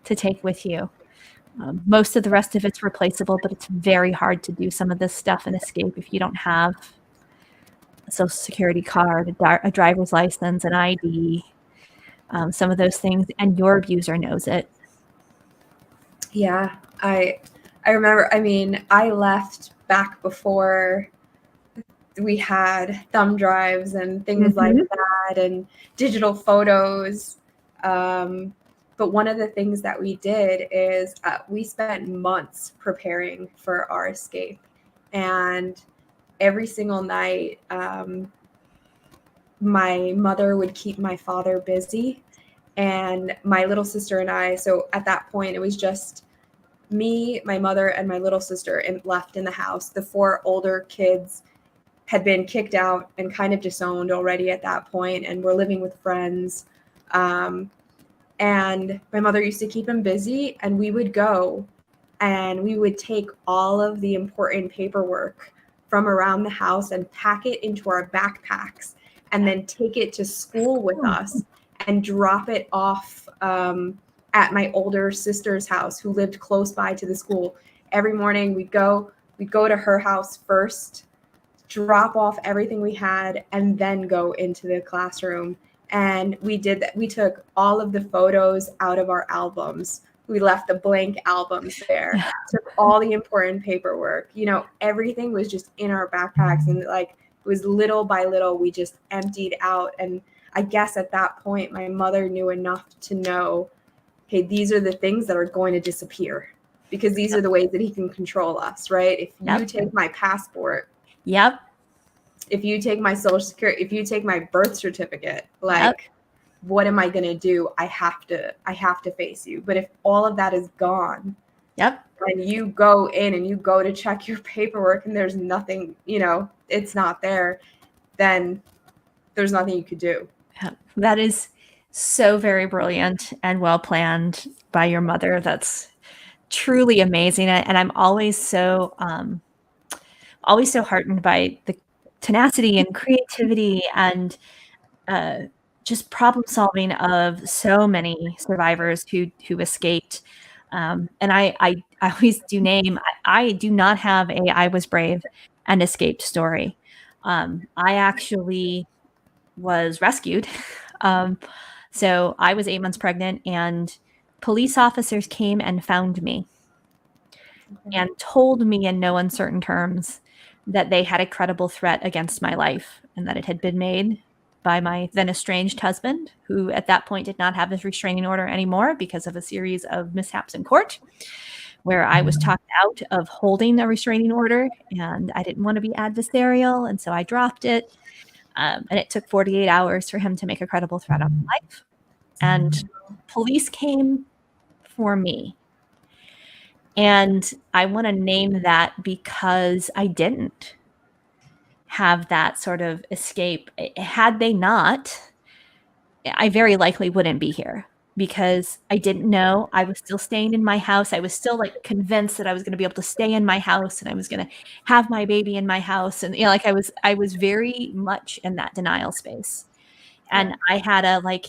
to take with you. Most of the rest of it's replaceable, but it's very hard to do some of this stuff and escape if you don't have a social security card, a driver's license, an ID, some of those things, and your abuser knows it. Yeah, I remember, I left back before we had thumb drives and things like that and digital photos. But one of the things that we did is we spent months preparing for our escape. And every single night, my mother would keep my father busy, and my little sister and I. So at that point, it was just me, my mother, and my little sister left in the house. The 4 older kids had been kicked out and kind of disowned already at that point, and were living with friends. And my mother used to keep him busy, and we would go and we would take all of the important paperwork from around the house and pack it into our backpacks, and then take it to school with us and drop it off at my older sister's house, who lived close by to the school. Every morning we'd go to her house first, drop off everything we had, and then go into the classroom. And we did that. We took all of the photos out of our albums. We left the blank albums there, took all the important paperwork. Everything was just in our backpacks, and it was little by little, we just emptied out. And I guess at that point, my mother knew enough to know, hey, these are the things that are going to disappear, because these are the ways that he can control us, right? If you take my passport, if you take my social security, if you take my birth certificate, what am I going to do? I have to face you. But if all of that is gone, Yep. and you go in and you go to check your paperwork and there's nothing, it's not there, then there's nothing you could do. Yeah. That is so very brilliant and well planned by your mother. That's truly amazing. And I'm always so heartened by the tenacity and creativity and just problem solving of so many survivors who escaped. And I always do name, I do not have a I was brave and escaped story. I actually was rescued. So I was 8 months pregnant, and police officers came and found me and told me in no uncertain terms that they had a credible threat against my life and that it had been made by my then estranged husband, who at that point did not have his restraining order anymore because of a series of mishaps in court where I was talked out of holding a restraining order, and I didn't want to be adversarial, and so I dropped it. And it took 48 hours for him to make a credible threat on my life. And police came for me. And I want to name that because I didn't have that sort of escape. Had they not, I very likely wouldn't be here because I didn't know. I was still staying in my house. I was still like convinced that I was going to be able to stay in my house and I was going to have my baby in my house. And like I was very much in that denial space. And I had a like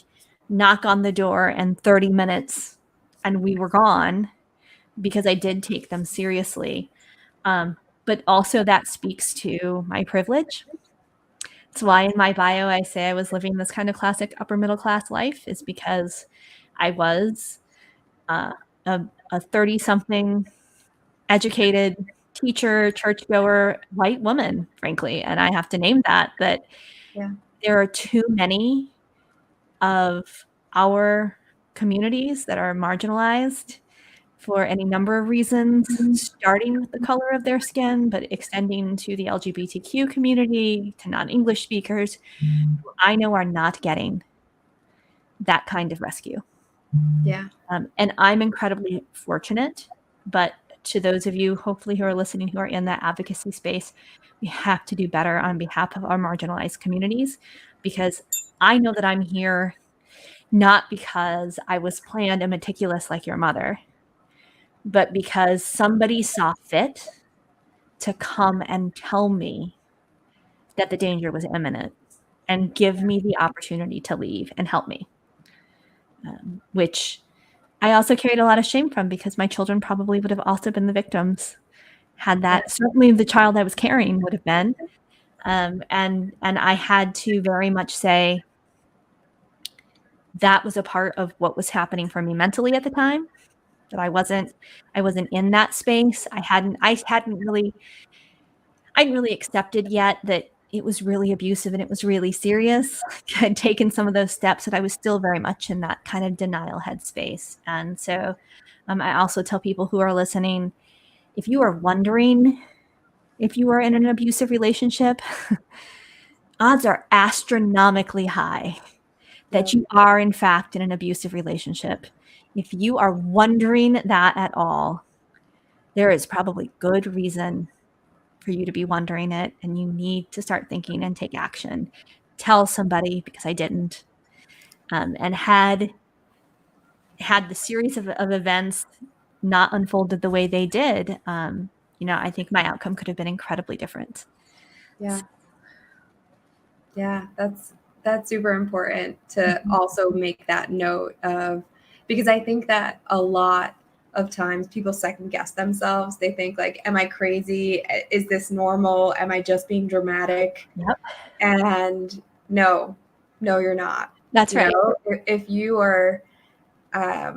knock on the door in 30 minutes and we were gone because I did take them seriously. But also that speaks to my privilege. It's why in my bio I say I was living this kind of classic upper middle class life, is because I was a 30-something educated teacher, churchgoer, white woman, frankly. And I have to name that there are too many of our communities that are marginalized for any number of reasons, starting with the color of their skin, but extending to the LGBTQ community, to non-English speakers, who I know are not getting that kind of rescue. Yeah. And I'm incredibly fortunate, but to those of you, hopefully, who are listening, who are in that advocacy space, we have to do better on behalf of our marginalized communities, because I know that I'm here not because I was planned and meticulous like your mother, but because somebody saw fit to come and tell me that the danger was imminent and give me the opportunity to leave and help me, which I also carried a lot of shame from, because my children probably would have also been the victims had that. Certainly the child I was carrying would have been. And I had to very much say that was a part of what was happening for me mentally at the time, that I wasn't in that space. I hadn't really accepted yet that it was really abusive and it was really serious. I'd taken some of those steps, but I was still very much in that kind of denial headspace. And so I also tell people who are listening, if you are wondering if you are in an abusive relationship, odds are astronomically high that you are in fact in an abusive relationship. If you are wondering that at all, there is probably good reason for you to be wondering it, and you need to start thinking and take action. Tell somebody, because I didn't. And had the series of events not unfolded the way they did, I think my outcome could have been incredibly different. Yeah. Yeah, that's super important to also make that note of, because I think that a lot of times people second guess themselves. They think like, am I crazy? Is this normal? Am I just being dramatic? Yep. And no, you're not. That's right. If you are, I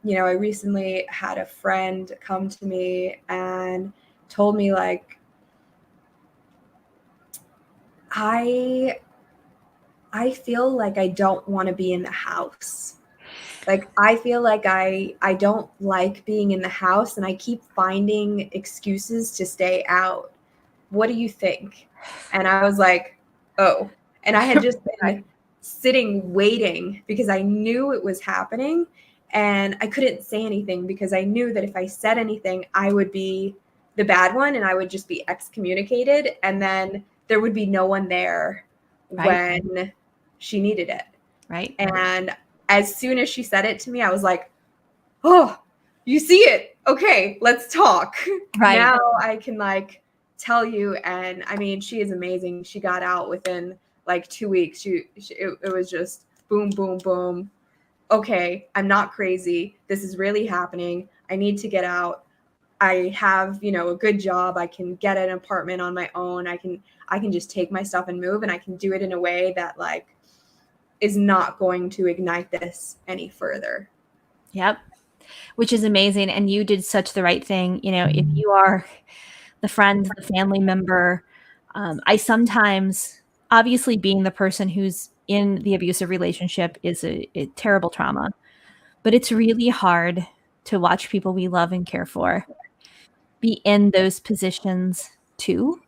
recently had a friend come to me and told me like, I feel like I don't want to be in the house. Like, I feel like I don't like being in the house, and I keep finding excuses to stay out. What do you think? And I was like, oh. And I had just been sitting waiting because I knew it was happening, and I couldn't say anything because I knew that if I said anything, I would be the bad one and I would just be excommunicated, and then there would be no one there Right. when she needed it. Right. And as soon as she said it to me, I was like, oh, you see it. Okay, let's talk. Right. Now I can like tell you. And I mean, she is amazing. She got out within like 2 weeks. It was just boom, boom, boom. Okay, I'm not crazy. This is really happening. I need to get out. I have, a good job. I can get an apartment on my own. I can just take my stuff and move, and I can do it in a way that like is not going to ignite this any further. Yep. Which is amazing. And you did such the right thing. If you are the friend, the family member, I sometimes, obviously being the person who's in the abusive relationship is a terrible trauma, but it's really hard to watch people we love and care for be in those positions too.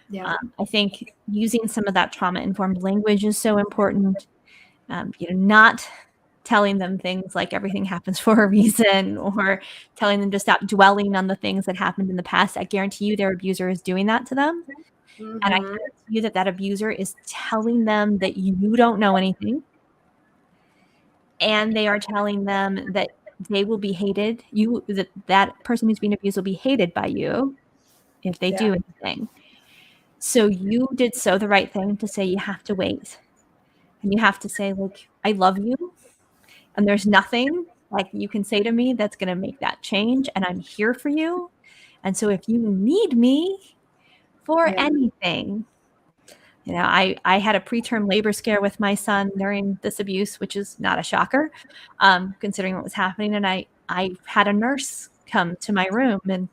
Yeah. I think using some of that trauma-informed language is so important. Not telling them things like everything happens for a reason, or telling them to stop dwelling on the things that happened in the past. I guarantee you their abuser is doing that to them. Mm-hmm. And I guarantee you that abuser is telling them that you don't know anything. And they are telling them that they will be hated. That person who's being abused will be hated by you if they do anything. So you did the right thing to say you have to wait. And you have to say, like, I love you. And there's nothing like you can say to me that's going to make that change. And I'm here for you. And so if you need me for anything, I had a preterm labor scare with my son during this abuse, which is not a shocker, considering what was happening. And I had a nurse come to my room, and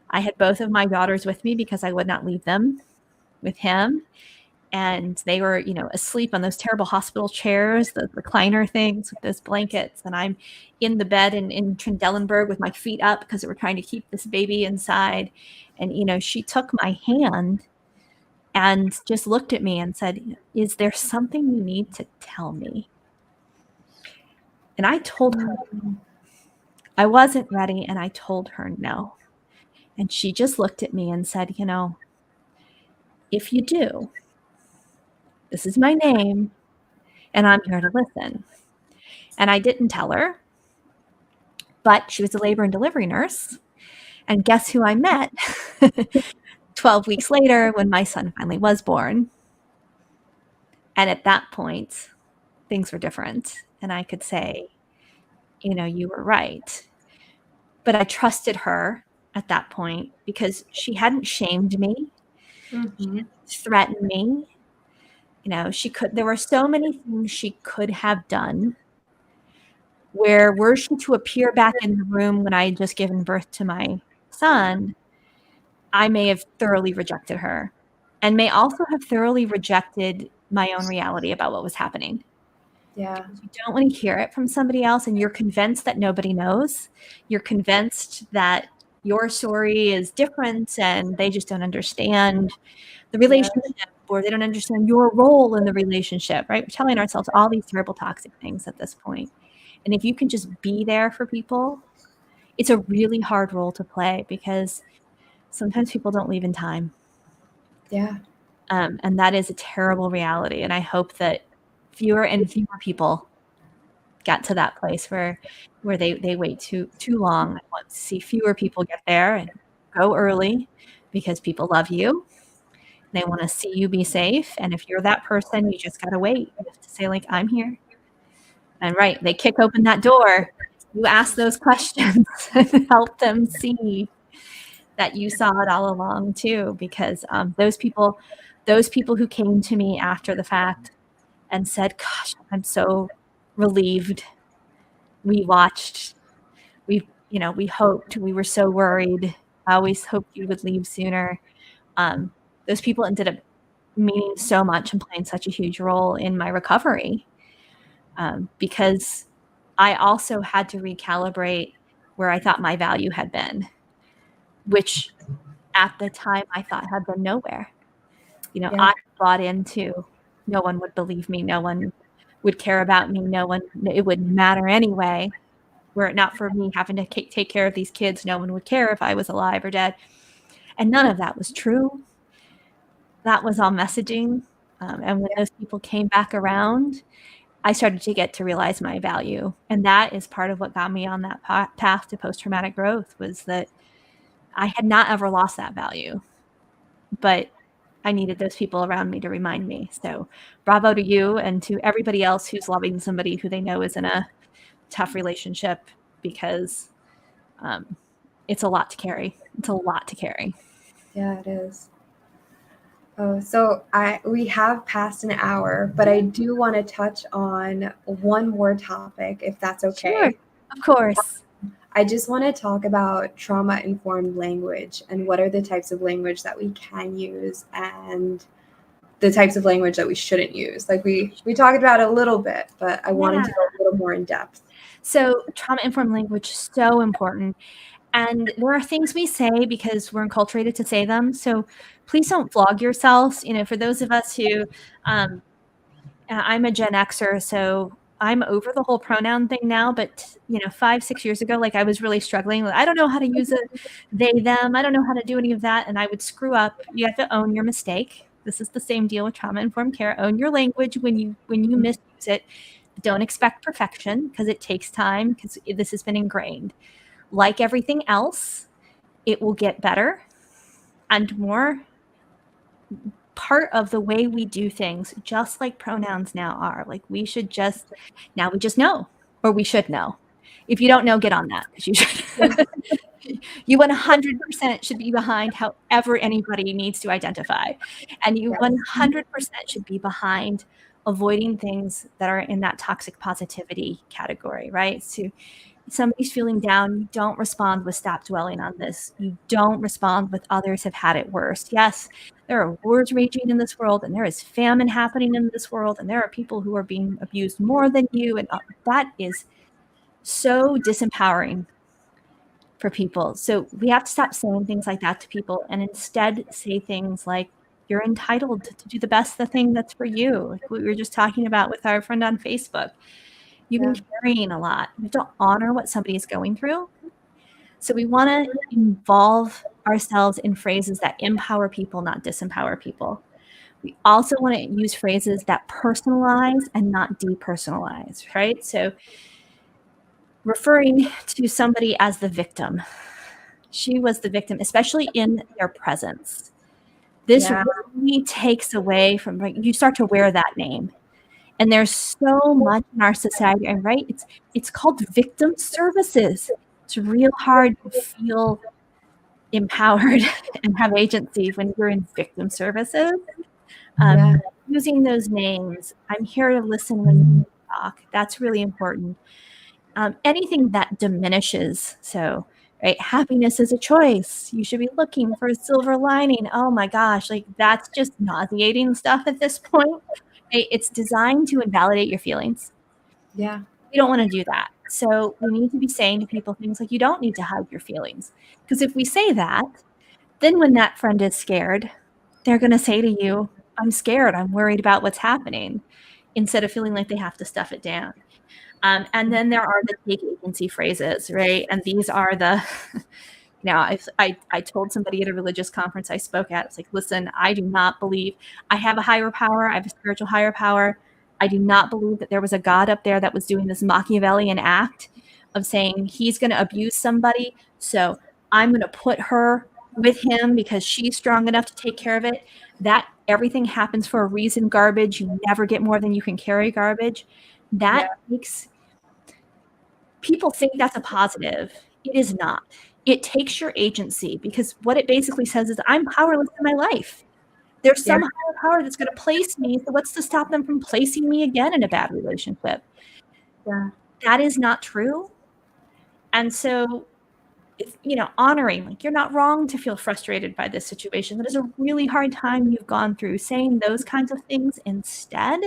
I had both of my daughters with me because I would not leave them with him. And they were, asleep on those terrible hospital chairs, the recliner things with those blankets. And I'm in the bed in Trendelenburg with my feet up because we were trying to keep this baby inside. And, she took my hand and just looked at me and said, is there something you need to tell me? And I told her I wasn't ready, and I told her no. And she just looked at me and said, if you do, this is my name, and I'm here to listen. And I didn't tell her, but she was a labor and delivery nurse. And guess who I met 12 weeks later when my son finally was born? And at that point, things were different. And I could say, you were right. But I trusted her at that point because she hadn't shamed me. Mm-hmm. She didn't threaten me. There were so many things she could have done. Where were she to appear back in the room when I had just given birth to my son, I may have thoroughly rejected her, and may also have thoroughly rejected my own reality about what was happening. Yeah. You don't want to hear it from somebody else, and you're convinced that nobody knows. You're convinced that your story is different and they just don't understand the relationship, or they don't understand your role in the relationship, right? We're telling ourselves all these terrible toxic things at this point. And if you can just be there for people, it's a really hard role to play because sometimes people don't leave in time. Yeah. And that is a terrible reality. And I hope that fewer and fewer people get to that place where they wait too long. I want to see fewer people get there and go early because people love you. They want to see you be safe. And if you're that person, you just got to wait. You have to say, like, I'm here. And right, they kick open that door. You ask those questions and help them see that you saw it all along too. Because those people who came to me after the fact and said, gosh, I'm so relieved. We watched, we hoped, we were so worried. I always hoped you would leave sooner. Those people ended up meaning so much and playing such a huge role in my recovery, because I also had to recalibrate where I thought my value had been, which at the time I thought had been nowhere. I bought into no one would believe me. No one would care about me. It wouldn't matter anyway. Were it not for me having to take care of these kids, no one would care if I was alive or dead. And none of that was true. That was all messaging. And when those people came back around, I started to get to realize my value. And that is part of what got me on that path to post-traumatic growth, was that I had not ever lost that value, but I needed those people around me to remind me. So bravo to you and to everybody else who's loving somebody who they know is in a tough relationship, because it's a lot to carry. It's a lot to carry. Yeah, it is. Oh, so we have passed an hour, but I do want to touch on one more topic, if that's okay. Sure, of course. I just want to talk about trauma-informed language and what are the types of language that we can use and the types of language that we shouldn't use. Like we talked about a little bit, but I wanted to go a little more in depth. So trauma-informed language is so important. And there are things we say because we're enculturated to say them. So please don't flog yourselves. For those of us who, I'm a Gen Xer, so I'm over the whole pronoun thing now. But 5-6 years ago, like, I was really struggling. I don't know how to use it, they, them. I don't know how to do any of that, and I would screw up. You have to own your mistake. This is the same deal with trauma-informed care. Own your language when you misuse it. Don't expect perfection, because it takes time, because this has been ingrained. Like everything else, it will get better and more part of the way we do things, just like pronouns now are. Like, we just know, or we should know. If you don't know, get on that, because you should. You 100% should be behind however anybody needs to identify. And you 100% should be behind avoiding things that are in that toxic positivity category, right? So somebody's feeling down, you don't respond with stop dwelling on this. You don't respond with others have had it worse. Yes, there are wars raging in this world, and there is famine happening in this world, and there are people who are being abused more than you. And that is so disempowering for people. So we have to stop saying things like that to people and instead say things like, you're entitled to do the best thing that's for you. Like we were just talking about with our friend on Facebook. You've been carrying a lot. You have to honor what somebody is going through. So we want to involve ourselves in phrases that empower people, not disempower people. We also want to use phrases that personalize and not depersonalize, right? So referring to somebody as the victim. She was the victim, especially in their presence. This really takes away from, right? You start to wear that name. And there's so much in our society, and right, it's called victim services. It's real hard to feel empowered and have agency when you're in victim services. Using those names, I'm here to listen when you talk. That's really important. Anything that diminishes, so right, happiness is a choice. You should be looking for a silver lining. Oh my gosh, like that's just nauseating stuff at this point. It's designed to invalidate your feelings. Yeah. We don't want to do that. So we need to be saying to people things like, you don't need to hide your feelings. Because if we say that, then when that friend is scared, they're going to say to you, I'm scared. I'm worried about what's happening, instead of feeling like they have to stuff it down. And then there are the take agency phrases, right? And these are the... I told somebody at a religious conference I spoke at, it's like, listen, I do not believe I have a higher power. I have a spiritual higher power. I do not believe that there was a God up there that was doing this Machiavellian act of saying he's going to abuse somebody. So I'm going to put her with him because she's strong enough to take care of it. That everything happens for a reason. Garbage. You never get more than you can carry. Garbage. That makes people think that's a positive. It is not. It takes your agency, because what it basically says is I'm powerless in my life. There's some higher power that's going to place me. So what's to stop them from placing me again in a bad relationship? Yeah. That is not true. And so, honoring, like, you're not wrong to feel frustrated by this situation. That is a really hard time you've gone through. Saying those kinds of things instead.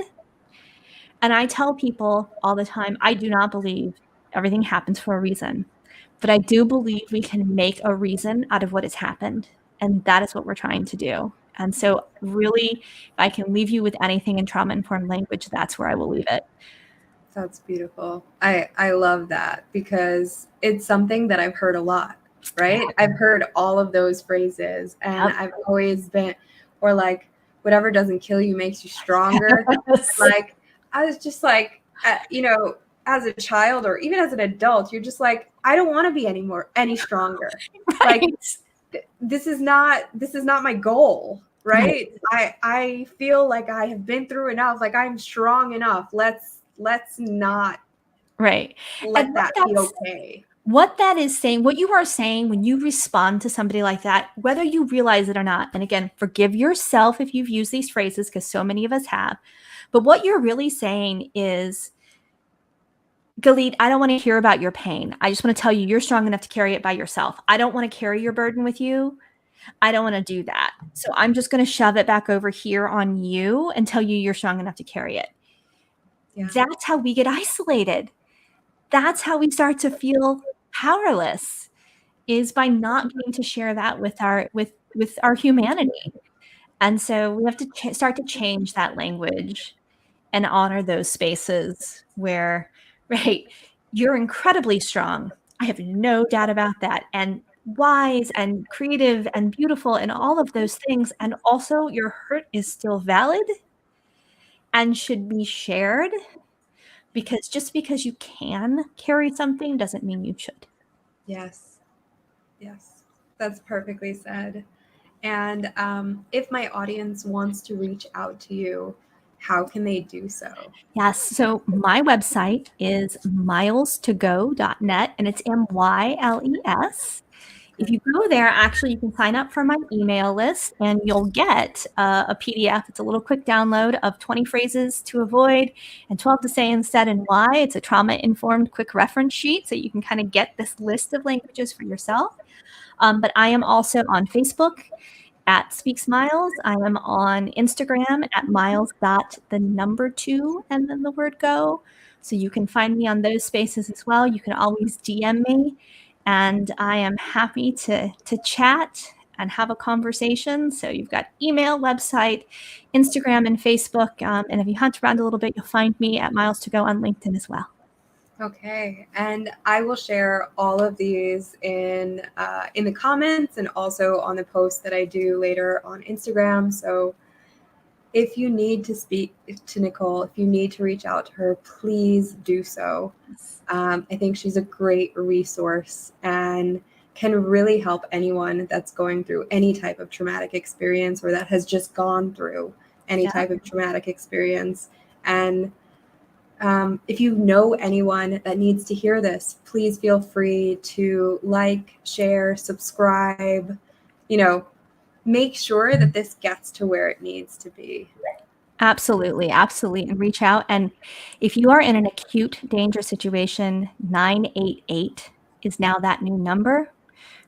And I tell people all the time, I do not believe everything happens for a reason. But I do believe we can make a reason out of what has happened. And that is what we're trying to do. And so really, if I can leave you with anything in trauma-informed language, that's where I will leave it. That's beautiful. I love that because it's something that I've heard a lot, right? Yeah. I've heard all of those phrases and Yep. I've always been, or like, whatever doesn't kill you makes you stronger. Yes. Like, I was just like, as a child or even as an adult, you're just like, I don't want to be any stronger. Right. Like, this is not my goal, right? I feel like I have been through enough. Like, I'm strong enough. Let's not Right. let that be okay. What that is saying, what you are saying when you respond to somebody like that, whether you realize it or not, and again, forgive yourself if you've used these phrases because so many of us have, but what you're really saying is, Galit, I don't want to hear about your pain. I just want to tell you you're strong enough to carry it by yourself. I don't want to carry your burden with you. I don't want to do that. So I'm just going to shove it back over here on you and tell you you're strong enough to carry it. Yeah. That's how we get isolated. That's how we start to feel powerless, is by not getting to share that with our humanity. And so we have to start to change that language and honor those spaces where, right, you're incredibly strong. I have no doubt about that. And wise and creative and beautiful and all of those things. And also your hurt is still valid and should be shared, because just because you can carry something doesn't mean you should. Yes. That's perfectly said. And if my audience wants to reach out to you, how can they do so? Yes. So my website is mylestogo.net, and it's MYLES. If you go there, actually, you can sign up for my email list and you'll get a PDF. It's a little quick download of 20 phrases to avoid and 12 to say instead and why. It's a trauma-informed quick reference sheet, so you can kind of get this list of languages for yourself. But I am also on Facebook at Speaks Myles. I am on Instagram at myles.2 and then the word go. So you can find me on those spaces as well. You can always DM me, and I am happy to chat and have a conversation. So you've got email, website, Instagram, and Facebook. And if you hunt around a little bit, you'll find me at Myles to Go on LinkedIn as well. Okay, and I will share all of these in the comments and also on the post that I do later on Instagram. So if you need to speak to Nichole, if you need to reach out to her, please do so. I think she's a great resource and can really help anyone that's going through any type of traumatic experience or that has just gone through any type of traumatic experience. And if you know anyone that needs to hear this, please feel free to like, share, subscribe, make sure that this gets to where it needs to be. Absolutely. And reach out. And if you are in an acute danger situation, 988 is now that new number.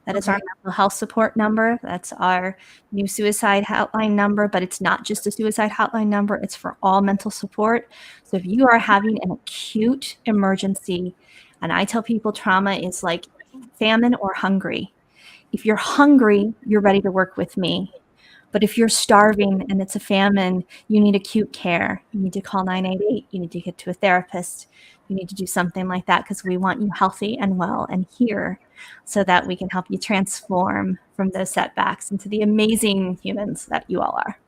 That is our mental health support number. That's our new suicide hotline number, but it's not just a suicide hotline number. It's for all mental support. So if you are having an acute emergency, and I tell people trauma is like famine or hungry. If you're hungry, you're ready to work with me. But if you're starving and it's a famine, you need acute care. You need to call 988. You need to get to a therapist. You need to do something like that, because we want you healthy and well and here so that we can help you transform from those setbacks into the amazing humans that you all are.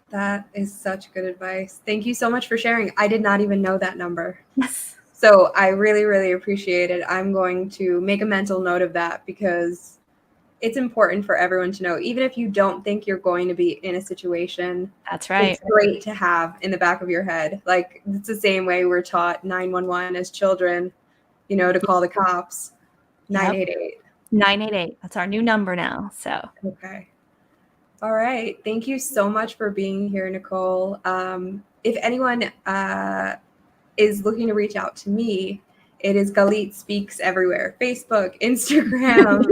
That is such good advice. Thank you so much for sharing. I did not even know that number. Yes. So I really, really appreciate it. I'm going to make a mental note of that because it's important for everyone to know, even if you don't think you're going to be in a situation. That's right. It's great to have in the back of your head. Like, it's the same way we're taught 911 as children, to call the cops. 988. 988. That's our new number now. So. Okay. All right. Thank you so much for being here, Nichole. If anyone is looking to reach out to me, it is Galit Speaks everywhere: Facebook, Instagram,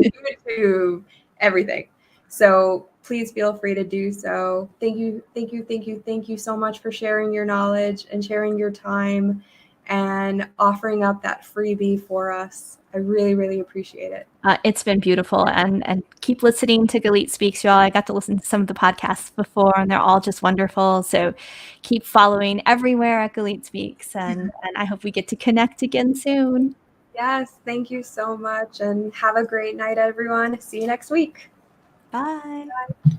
YouTube, everything. So please feel free to do so. Thank you so much for sharing your knowledge and sharing your time. and offering up that freebie for us. I really, really appreciate it. It's been beautiful, and keep listening to Galit Speaks, y'all. I got to listen to some of the podcasts before, and they're all just wonderful. So keep following everywhere at Galit Speaks, and I hope we get to connect again soon. Yes, thank you so much, and have a great night, everyone. See you next week. Bye. Bye.